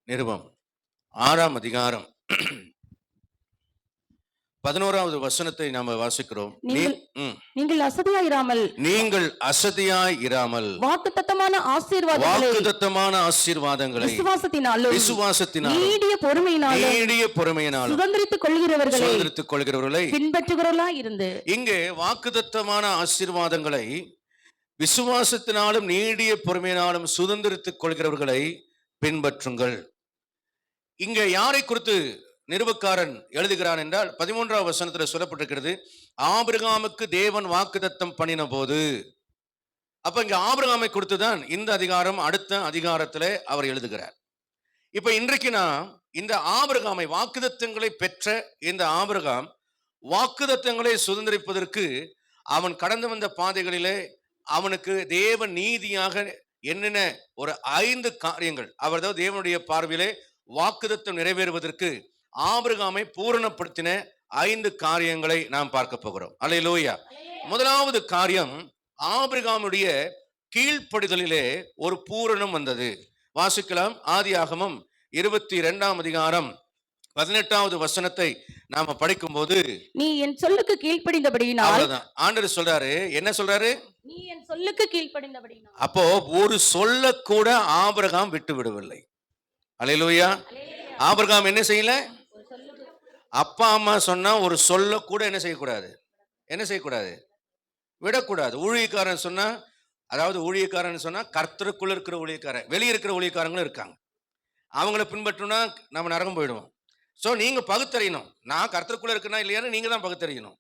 நிருபம் 6ஆம் அதிகாரம் 11வது வசனத்தை நாம் வாசிக்கிறோம். நீங்கள் அசதியாயிராமல் நீங்கள் அசதியாயிராமல் வாக்குத்தத்தமான ஆசீர்வாதங்களை விசுவாசத்தினாலும் நீடிய பொறுமையினாலும் சுதந்திரித்துக் கொள்கிறவர்களை பின்பற்றுகிறவர்களாய் இருந்து. இங்கே வாக்குத்தத்தமான ஆசீர்வாதங்களை விசுவாசத்தினாலும் நீடிய பொறுமையினாலும் சுதந்திரித்துக் கொள்கிறவர்களை பின்பற்றுங்கள். இங்க யாரை குறித்து நிருபக்காரன் எழுதுகிறான் என்றால் 13வது வசனத்தில் சொல்லப்பட்டிருக்கிறது, ஆபிரகாமுக்கு தேவன் வாக்குத்தத்தம் பண்ணின போது. அப்ப இங்க ஆபிரகாமை குறித்துதான் இந்த அதிகாரம் அடுத்த அதிகாரத்தில் அவர் எழுதுகிறார். இப்ப இன்றைக்கு நான் இந்த ஆபிரகாமை, வாக்குத்தத்தங்களை பெற்ற இந்த ஆபிரகாம் வாக்குத்தத்தங்களை சுதந்திரிப்பதற்கு அவன் கடந்து வந்த பாதைகளிலே அவனுக்கு தேவ நீதியாக என்னென்ன ஒரு 5 காரியங்கள், அவர் தேவனுடைய பார்வையிலே வாக்குத்தத்தம் நிறைவேறுவதற்கு ஆபிரகாமை பூரணப்படுத்தின 5 காரியங்களை நாம் பார்க்க போகிறோம். அல்லேலூயா. முதலாவது காரியம், ஆபிரகாமுடைய கீழ்ப்படிதலிலே ஒரு பூரணம் வந்தது. வாசிக்கலாம். ஆதியாகமம் 22ஆம் அதிகாரம் 18வது வசனத்தை நாம படிக்கும் போது, நீ என் சொல்லுக்கு கீழ்ப்படிந்தபடியினால், ஆண்டவர் சொல்றாரு, என்ன சொல்றாரு? நீ என் சொல்லுக்கு கீழ்ப்படிந்தபடியினால். அப்போ ஒரு சொல்ல கூட ஆபிரகாம் விட்டு விடவில்லை. அல்லேலூயா. ஆபிரகாம் என்ன செய்யல? அப்பா அம்மா சொன்னா ஒரு சொல்ல கூட என்ன செய்யக்கூடாது? விடக்கூடாது. ஊழியக்காரன் சொன்னா, அதாவது ஊழியக்காரன் சொன்னா கர்த்தருக்குள்ள இருக்கிற ஊழியக்காரன், வெளியே இருக்கிற ஊழியக்காரங்களும் இருக்காங்க. அவங்கள பின்பற்றினா நம்ம நரகம் போயிடுவோம். ஸோ நீங்க பகுத்தறியணும். நான் கர்த்தருக்குள்ள இருக்கேன்னா இல்லையான்னு நீங்க தான் பகுத்தறியணும்.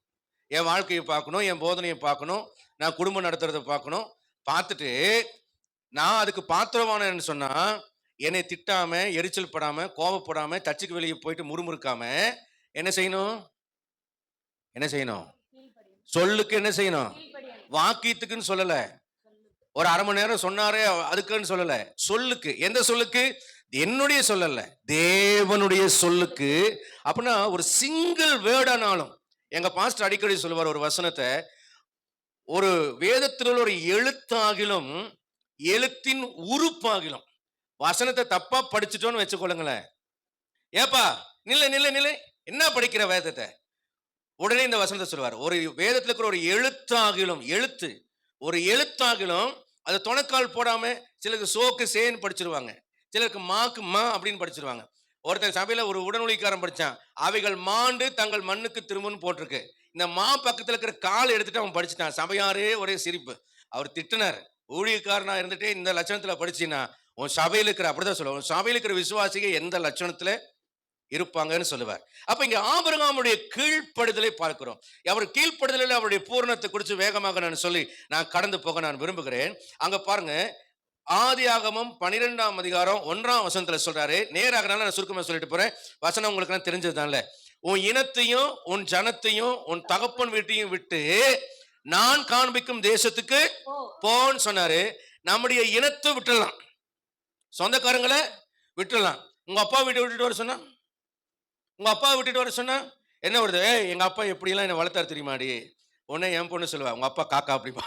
என் வாழ்க்கையை பார்க்கணும், என் போதனையை பார்க்கணும், நான் குடும்பம் நடத்துறதை பார்க்கணும். பார்த்துட்டு நான் அதுக்கு பாத்திரவானன்னு சொன்னா என்னை திட்டாம, எரிச்சல் படாம, கோபப்படாம, தச்சுக்கு வெளியே போயிட்டு முறுமுறுக்காம என்ன செய்யணும்? சொல்லுக்கு என்ன செய்யணும்? வாக்கியத்துக்குன்னு சொல்லல, ஒரு அரை மணி நேரம் சொன்னாரே அதுக்குன்னு சொல்லல, சொல்லுக்கு. எந்த சொல்லுக்கு? என்னுடைய சொல்லல, தேவனுடைய சொல்லுக்கு. அப்படின்னா ஒரு சிங்கிள் வேர்டானாலும், எங்க பாஸ்டர் அடிக்கடி சொல்லுவார் ஒரு வசனத்தை, ஒரு வேதத்தில் ஒரு எழுத்தாகிலும் எழுத்தின் உறுப்பாகிலும் வசனத்தை தப்பா படிச்சுட்டோன்னு வச்சுக்கொள்ளுங்களேன், ஏப்பா நில்ல என்ன படிக்கிற வேதத்தை, உடனே இந்த வசனத்தை சொல்லுவார். ஒரு வேதத்தில் இருக்கிற ஒரு எழுத்தாகிலும் அது துணைக்கால் போடாம, சிலருக்கு சோக்கு சேன்னு படிச்சிருவாங்க, சிலருக்கு மாக்கு மா அப்படின்னு படிச்சிருவாங்க. ஒருத்தர் சபையில ஒரு உடனொலிக்காரன் படிச்சான், அவைகள் மாண்டு தங்கள் மண்ணுக்கு திரும்புன்னு போட்டிருக்கு. இந்த மா பக்கத்துல இருக்கிற கால் எடுத்துட்டு அவன் படிச்சுட்டான். சபையாரே ஒரே சிரிப்பு. அவர் திட்டினார், ஊழியக்காரனா இருந்துட்டு இந்த லட்சணத்துல படிச்சினா உன் சபையில் இருக்கிற, அப்படிதான் சொல்லுவாங்க, உன் சபையில் இருக்கிற விசுவாசிகள் எந்த லட்சணத்துல இருப்பாங்கன்னு சொல்லுவார். அப்ப இங்க ஆபிரகாமுடைய கீழ்ப்படுதலை பார்க்கிறோம். அவர் கீழ்ப்படுதலில் அவருடைய பூரணத்தை குறித்து வேகமாக நான் சொல்லி நான் கடந்து போக நான் விரும்புகிறேன். அங்க பாருங்க, ஆதியாகமம் 12ஆம் அதிகாரம் 1ஆம் வசனத்துல சொல்றாரு. நேராக நான் சுருக்கமா சொல்லிட்டு போறேன், வசனம் உங்களுக்கு எல்லாம் தெரிஞ்சதுதான்ல. உன் இனத்தையும் உன் ஜனத்தையும் உன் தகப்பன் வீட்டையும் விட்டு நான் காண்பிக்கும் தேசத்துக்கு போன்னு சொன்னாரு. நம்முடைய இனத்தை விட்டுடலாம், சொந்தக்காரங்களை விட்டுடலாம். உங்க அப்பா வீட்டை விட்டுட்டு வர சொன்னா என்ன வருது? எங்க அப்பா எப்படிலாம் என்ன வளர்த்தாரு தெரியுமாடி? உடனே என் பொண்ணு சொல்லுவா, உங்க அப்பா காக்கா அப்படிப்பா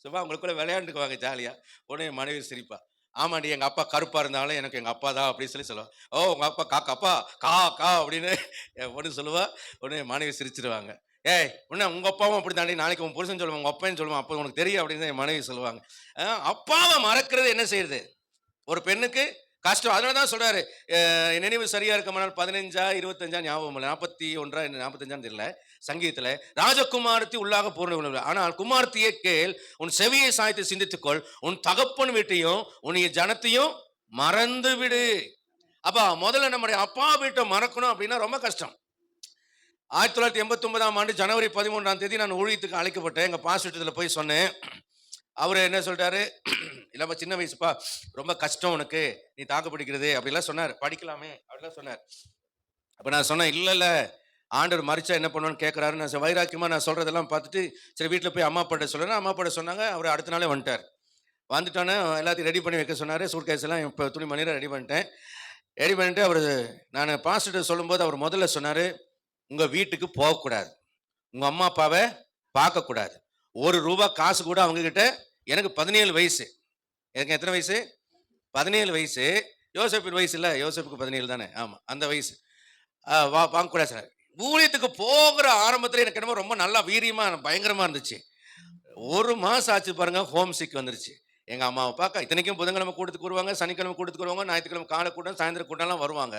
சும்மா உங்களுக்குள்ள விளையாண்டுக்குவாங்க ஜாலியா. உடனே என் மனைவி சிரிப்பா, ஆமாண்டி எங்க அப்பா கருப்பா இருந்தாலும் எனக்கு எங்க அப்பா தான் அப்படின்னு சொல்லுவா. ஓ உங்க அப்பா காக்காப்பா கா அப்படின்னு என் பொண்ணு சொல்லுவா. உடனே என் மனைவி சிரிச்சிருவாங்க. உன்ன உங்க அப்பாவும் அப்படி தாண்டி, நாளைக்கு உன் புருஷன் சொல்லுவாங்க, உங்க அப்பன்னு சொல்லுவான், அப்போ உனக்கு தெரியும் அப்படின்னு என் மனைவி சொல்லுவாங்க. அப்பாவை மறக்கிறது என்ன செய்யுது ஒரு பெண்ணுக்கு? கஷ்டம். அதனாலதான் சொல்றாரு, நினைவு சரியா இருக்கமானால் 15 25 ஞாபகம் இல்லை, 41 45 தெரியல, சங்கீதத்துல ராஜகுமாரத்தி உள்ளாக பூர்ண, ஆனால் குமார்த்தியை கேள், உன் செவியை சாய்த்து சிந்தித்துக்கொள், உன் தகப்பன் வீட்டையும் உன்னைய ஜனத்தையும் மறந்து விடு. அப்ப முதல்ல நம்முடைய அப்பா வீட்டை மறக்கணும் அப்படின்னா ரொம்ப கஷ்டம். 1989ஆம் ஆண்டு ஜனவரி 13ஆம் தேதி நான் ஊழியத்துக்கு அழைக்கப்பட்டேன். எங்க பாஸ்டர்ல போய் சொன்னேன். அவரு என்ன சொல்றாரு, இல்லப்பா சின்ன வயசுப்பா, ரொம்ப கஷ்டம் உனக்கு, நீ தாக்கு பிடிக்கிறது அப்படிலாம் சொன்னார். படிக்கலாமே அப்படிலாம் சொன்னார். அப்ப நான் சொன்னேன், இல்ல ஆண்டவர் மறிச்சா என்ன பண்ணுவான்னு கேட்கறாரு. நான் வைராக்கியமா நான் சொல்றதெல்லாம் பார்த்துட்டு சரி வீட்டில் போய் அம்மா அப்பாட்ட சொல்றேன். அம்மா அப்பாட்ட சொன்னாங்க. அவர் அடுத்த நாளே வந்துட்டானே எல்லாத்தையும் ரெடி பண்ணி வைக்க சொன்னாரு. சூட்கேஸ் எல்லாம் இப்போ துணி மணியில் ரெடி பண்ணிட்டு அவர், நான் பாஸ்டர்கிட்ட சொல்லும்போது அவர் முதல்ல சொன்னாரு, உங்க வீட்டுக்கு போகக்கூடாது, உங்க அம்மா அப்பாவை பார்க்கக்கூடாது, ₹1 காசு கூட அவங்க கிட்ட. எனக்கு 17 வயசு. எனக்கு எத்தனை வயசு? 17 வயசு. யோசேப்பின் வயசு இல்லை, யோசேப்புக்கு 17 தானே, ஆமா அந்த வயசு. வாங்க கூட சார். ஊழியத்துக்கு போகிற ஆரம்பத்துல எனக்கு என்னமோ ரொம்ப நல்லா வீரியமா பயங்கரமா இருந்துச்சு. 1 மாசம் ஆச்சு பாருங்க, ஹோம் சிக் வந்துருச்சு. எங்க அம்மாவை பார்க்க இத்தனைக்கும் புதன்கிழமை கூட்டத்துக்கு வருவாங்க, சனிக்கிழமை கூட்டத்துக்கு வருவாங்க, ஞாயிற்றுக்கிழமை காலை கூட்டம், சாயந்தரம் கூட்டம்லாம் வருவாங்க.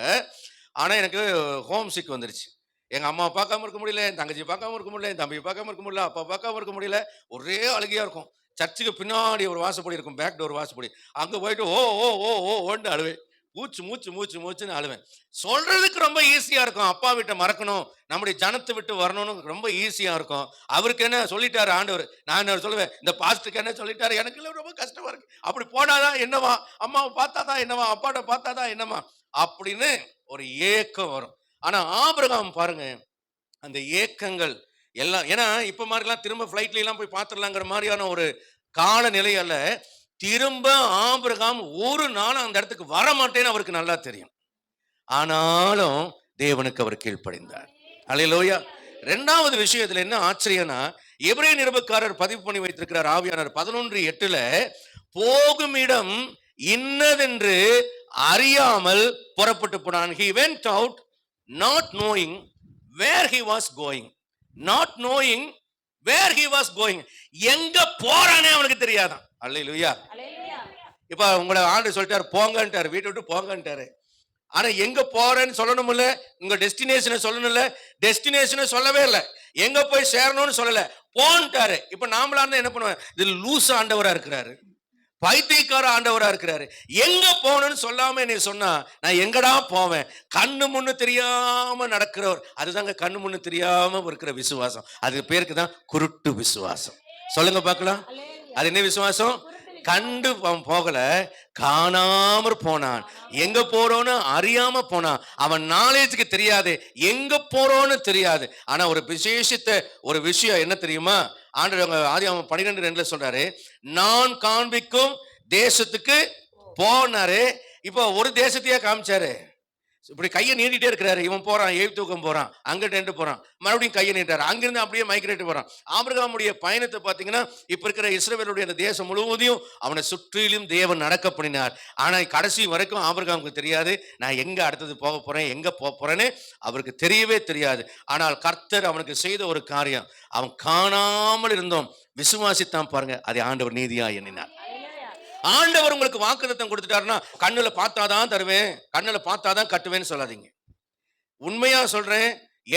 ஆனா எனக்கு ஹோம் சிக் வந்துருச்சு. எங்க அம்மாவை பார்க்காம இருக்க முடியல, என் தங்கச்சியை பார்க்காம இருக்க முடியல, என் தம்பியை பார்க்காம இருக்க முடியல, அப்பா பார்க்காம இருக்க முடியல. ஒரே அழுகையா இருக்கும். சர்ச்சுக்கு பின்னாடி ஒரு வாசப்படி இருக்கும், பேக் டோர் வாசப்படி. அங்க போயிட்டு ஓ ஓ ஓ ஓ ஓன்னு அழுவேன். மூச்சு மூச்சு மூச்சு மூச்சுன்னு அழுவேன். சொல்றதுக்கு ரொம்ப ஈஸியா இருக்கும், அப்பா வீட்டை மறக்கணும், நம்முடைய ஜனத்தை விட்டு வரணும்னு ரொம்ப ஈஸியா இருக்கும். அவருக்கு என்ன சொல்லிட்டாரு ஆண்டவர், நான் என்ன சொல்லுவேன், இந்த பாஸ்டருக்கு என்ன சொல்லிட்டாரு, எனக்கு எல்லாம் ரொம்ப கஷ்டமா இருக்கு. அப்படி போனாதான் என்னவா, அம்மாவை பார்த்தாதான் என்னவா, அப்பாட்ட பார்த்தாதான் என்னவா அப்படின்னு ஒரு ஏக்கம் வரும். ஆனா ஆபிரகாம் பாருங்க, அந்த ஏக்கங்கள் எல்லாம், ஏன்னா இப்ப மாதிரிலாம் திரும்ப பிளைட்ல எல்லாம் போய் பார்த்துடலாங்கிற மாதிரியான ஒரு காலநிலை அல்ல. திரும்ப ஆபிரகாம் ஒரு நாள் அந்த இடத்துக்கு வர மாட்டேன்னு அவருக்கு நல்லா தெரியும். ஆனாலும் தேவனுக்கு அவர் கீழ்ப்படிந்தார். அல்லேலூயா. 2வது விஷயத்துல என்ன ஆச்சரியம்னா, எபிரேய நிருபக்காரர் பதிவு பண்ணி வைத்திருக்கிறார் ஆவியானவர் 11:8, போகும் இடம் இன்னதென்று அறியாமல் புறப்பட்டு போனான். He went out not knowing where he was going. Not knowing where he was going. எங்க போறானே அவனுக்கு தெரியாதான். அல்லேலூயா. இப்ப உங்களை ஆண்டு சொல்லிட்டாரு போங்கன்ட்டாரு, வீட்டை விட்டு போங்கன்ட்டாரு. ஆனா எங்க போறேன்னு சொல்லணும்ல, உங்க டெஸ்டினேஷனை சொல்லணும்ல, டெஸ்டினேஷனை சொல்லவே இல்லை. எங்க போய் சேரணும்னு சொல்லல, போன்ட்டாரு. இப்ப நாமளா இருந்தா என்ன பண்ணுவேன், இது லூஸ் ஆண்டவரா இருக்கிறாரு, பைத்தியக்கார ஆண்டவரா இருக்கிறாரு. எங்க போகணும்னு சொல்லாம என்னை சொன்னா நான் எங்கடா போவேன்? கண்ணு முன்னு தெரியாம நடக்கிறவர், அதுதாங்க கண்ணு முன்னு தெரியாம இருக்கிற விசுவாசம். அது பேருக்கு தான் குருட்டு விசுவாசம். சொல்லுங்க பார்க்கலாம், அது என்ன விசுவாசம்? கண்டு போகல, காணாமற் போனான். எங்க போறோன்னு அறியாம போனான். அவன் நாலேஜுக்கு தெரியாது, எங்க போறோன்னு தெரியாது. ஆனா ஒரு விசேஷித்த ஒரு விஷயம் என்ன தெரியுமா, ஆண்டவர் ஆதியாகமம் 12:2 சொல்றாரு, நான் காண்பிக்கும் தேசத்துக்கு போனாரு. இப்போ ஒரு தேசத்தையே காமிச்சாரு. இப்படி கையை நீட்டிட்டே இருக்கிறாரு. இவன் போறான், ஏய்தூக்கம் போறான், அங்க டென்ட் போறான், மறுபடியும் கையை நீட்டாரு, அங்கிருந்து அப்படியே மைக்ரேட் போறான். ஆபிரகாமுடைய பயணத்தை பார்த்தீங்கன்னா, இப்ப இருக்கிற இஸ்ரவேலுடைய அந்த தேசம் முழுவதையும் அவனை சுற்றிலும் தேவன் நடக்க பண்ணினார். ஆனா கடைசி வரைக்கும் ஆபிரகாமுக்கு தெரியாது, நான் எங்க அடுத்தது போக போறேன், எங்க போக போறேன்னு அவருக்கு தெரியவே தெரியாது. ஆனால் கர்த்தர் அவனுக்கு செய்த ஒரு காரியம், அவன் காணாமல் இருந்தோம் விசுவாசித்தான் பாருங்க, அதை ஆண்டவர் நீதியா எண்ணினார். ஆண்டவர் உங்களுக்கு வாக்குத்தத்தம் கொடுத்துட்டாருன்னா, கண்ணுல பார்த்தாதான் தருவேன், கண்ணுல பார்த்தாதான் கட்டுவேன்னு சொல்லாதீங்க. உண்மையா சொல்றேன்,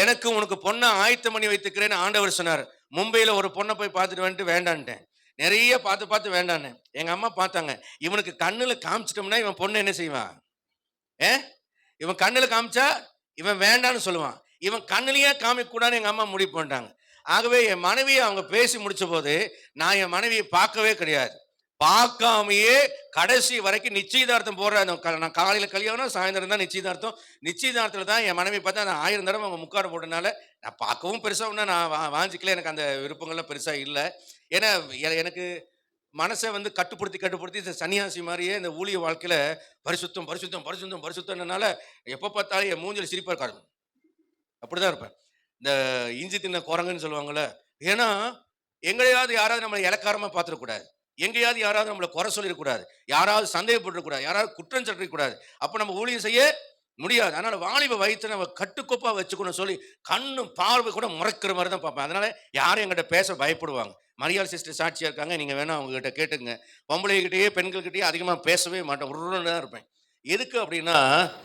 எனக்கு உனக்கு பொண்ணை ஆயத்தம் பண்ணி வைத்துக்கிறேன்னு ஆண்டவர் சொன்னார். மும்பையில ஒரு பொண்ணை போய் பார்த்துட்டு வந்துட்டு வேண்டான்ட்டேன். நிறைய பார்த்து வேண்டான்னு எங்க அம்மா பார்த்தாங்க. இவனுக்கு கண்ணுல காமிச்சிட்டோம்னா இவன் பொண்ணு என்ன செய்வான்? இவன் கண்ணுல காமிச்சா இவன் வேண்டான்னு சொல்லுவான். இவன் கண்ணுலயே காமிக்க கூடாதுன்னு எங்க அம்மா முடிவு பண்ணிட்டாங்க. ஆகவே என் மனைவியை அவங்க பேசி முடிச்ச போது நான் என் மனைவியை பார்க்கவே கிடையாது. பார்க்காமையே கடைசி வரைக்கும் நிச்சயதார்த்தம் போடுற, நான் காலையில கல்யாணம், சாயந்தரம் தான் நிச்சயதார்த்தம். நிச்சயதார்த்தத்தில் தான் என் மனைவி பார்த்தா நான் 1000 தடவை அவங்க முக்காடு போட்டனால நான் பார்க்கவும் பெருசாக ஒன்றா நான் வாஞ்சிக்கல. எனக்கு அந்த விருப்பங்கள்லாம் பெருசாக இல்லை. ஏன்னா எனக்கு மனசை வந்து கட்டுப்படுத்தி இந்த சன்னியாசி மாதிரியே இந்த ஊழிய வாழ்க்கையில பரிசுத்தம் பரிசுத்தம் பரிசுத்தம் பரிசுத்தம்னால எப்போ பார்த்தாலும் என் மூஞ்சில் சிரிப்பா இருக்காது. அப்படிதான் இருப்பேன். இந்த இஞ்சி தின்ன குரங்குன்னு சொல்லுவாங்கல்ல. ஏன்னா எங்கேயாவது யாராவது நம்மளை இலக்காரமா பார்த்துடக்கூடாது, எங்கேயாவது யாராவது நம்மளை குறை சொல்லிடக்கூடாது, யாராவது சந்தேகப்பட்டுக்கூடாது, யாராவது குற்றம் சொல்லக்கூடாது. அப்போ நம்ம ஊழியம் செய்ய முடியாது. அதனால வாலிப வயிற்று நம்ம கட்டுக்கோப்பா வச்சுக்கணும் சொல்லி கண்ணு பார்வை கூட முறைக்கிற மாதிரி தான் பார்ப்பேன். அதனால யாரும் எங்கிட்ட பேச பயப்படுவாங்க. மரியாள் சிஸ்டர் சாட்சியா இருக்காங்க, நீங்க வேணா அவங்க கிட்ட கேட்டுங்க. பொம்பளைகிட்டயே பெண்கள்கிட்டயே அதிகமாக பேசவே மாட்டேன், உருன்னு தான் இருப்பேன். எதுக்கு அப்படின்னா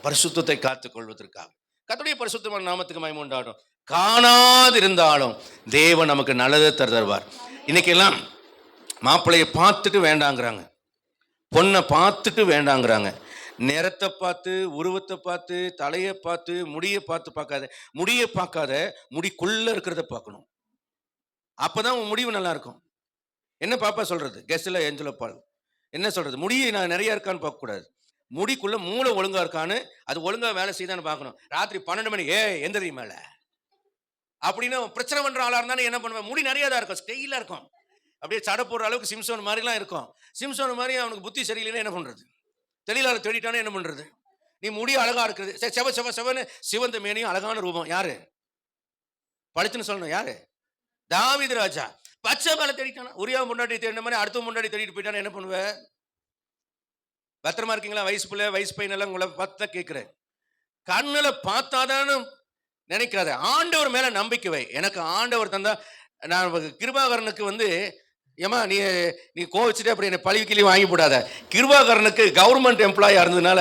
பரிசுத்தத்தை காத்துக் கொள்வதற்காக. கர்த்தருடைய பரிசுத்தமான நாமத்துக்கு மகிமை உண்டாகட்டும். காணாதிருந்தாலும் தேவன் நமக்கு நல்லதை தருவார். இன்னைக்கு எல்லாம் மாப்பிள்ளையை பார்த்துட்டு வேண்டாங்கிறாங்க, பொண்ணை பார்த்துட்டு வேண்டாங்கிறாங்க. நிறத்தை பார்த்து, உருவத்தை பார்த்து, தலையை பார்த்து, முடியை பார்த்து பார்க்காத, முடியை பார்க்காத, முடிக்குள்ள இருக்கிறத பார்க்கணும். அப்பதான் உன் முடிவு நல்லா இருக்கும். என்ன பாப்பா சொல்றது, கெஸ்ட்ல ஏஞ்சலோ பால் என்ன சொல்றது, முடியை நான் நிறைய இருக்கான்னு பார்க்கக்கூடாது, முடிக்குள்ள மூளை ஒழுங்கா இருக்கான்னு, அது ஒழுங்கா வேலை செய்தான்னு பார்க்கணும். ராத்திரி 12 மணி எந்திரி மேல அப்படின்னு பிரச்சனை பண்ற ஆளா இருந்தானே என்ன பண்ணுவேன், முடி நிறைய தான் இருக்கும், ஸ்டைலா இருக்கும், அப்படியே சடை போடுற அளவுக்கு சிம்சோன் மாதிரிலாம் இருக்கும். சிம்சோன் மாதிரி அவனுக்கு புத்தி சரியில்லைன்னா என்ன பண்றது, தெளிவாளர் தேடிட்டானே என்ன பண்றது, நீ முடி அழகா இருக்குது, செவ செவ செவன்னு சிவந்த மேனியும் அழகான ரூபம், யாரு பழிச்சுன்னு சொல்லணும், யாரு, தாவீது ராஜா. பச்சை மேல தேடிட்டானா, உரியா முன்னாடி தேடின மாதிரி அடுத்த முன்னாடி தேடிட்டு போயிட்டானா என்ன பண்ணுவ, பத்திரமா இருக்கீங்களா? வயசு பிள்ளை வயசு பையன் எல்லாம் உங்களை பார்த்தா கேட்கிறேன். கண்ணுல பார்த்தாதான்னு நினைக்காத, ஆண்டவர் மேல நம்பிக்கை வை. எனக்கு ஆண்டவர் தந்தா, நான் கிருபாகரனுக்கு ஏமா நீ கோவிச்சுட்டு அப்படி என்ன பழி கிளி வாங்கி போடாத. கிருபாகரனுக்கு கவர்மெண்ட் எம்ப்ளாயா இருந்ததுனால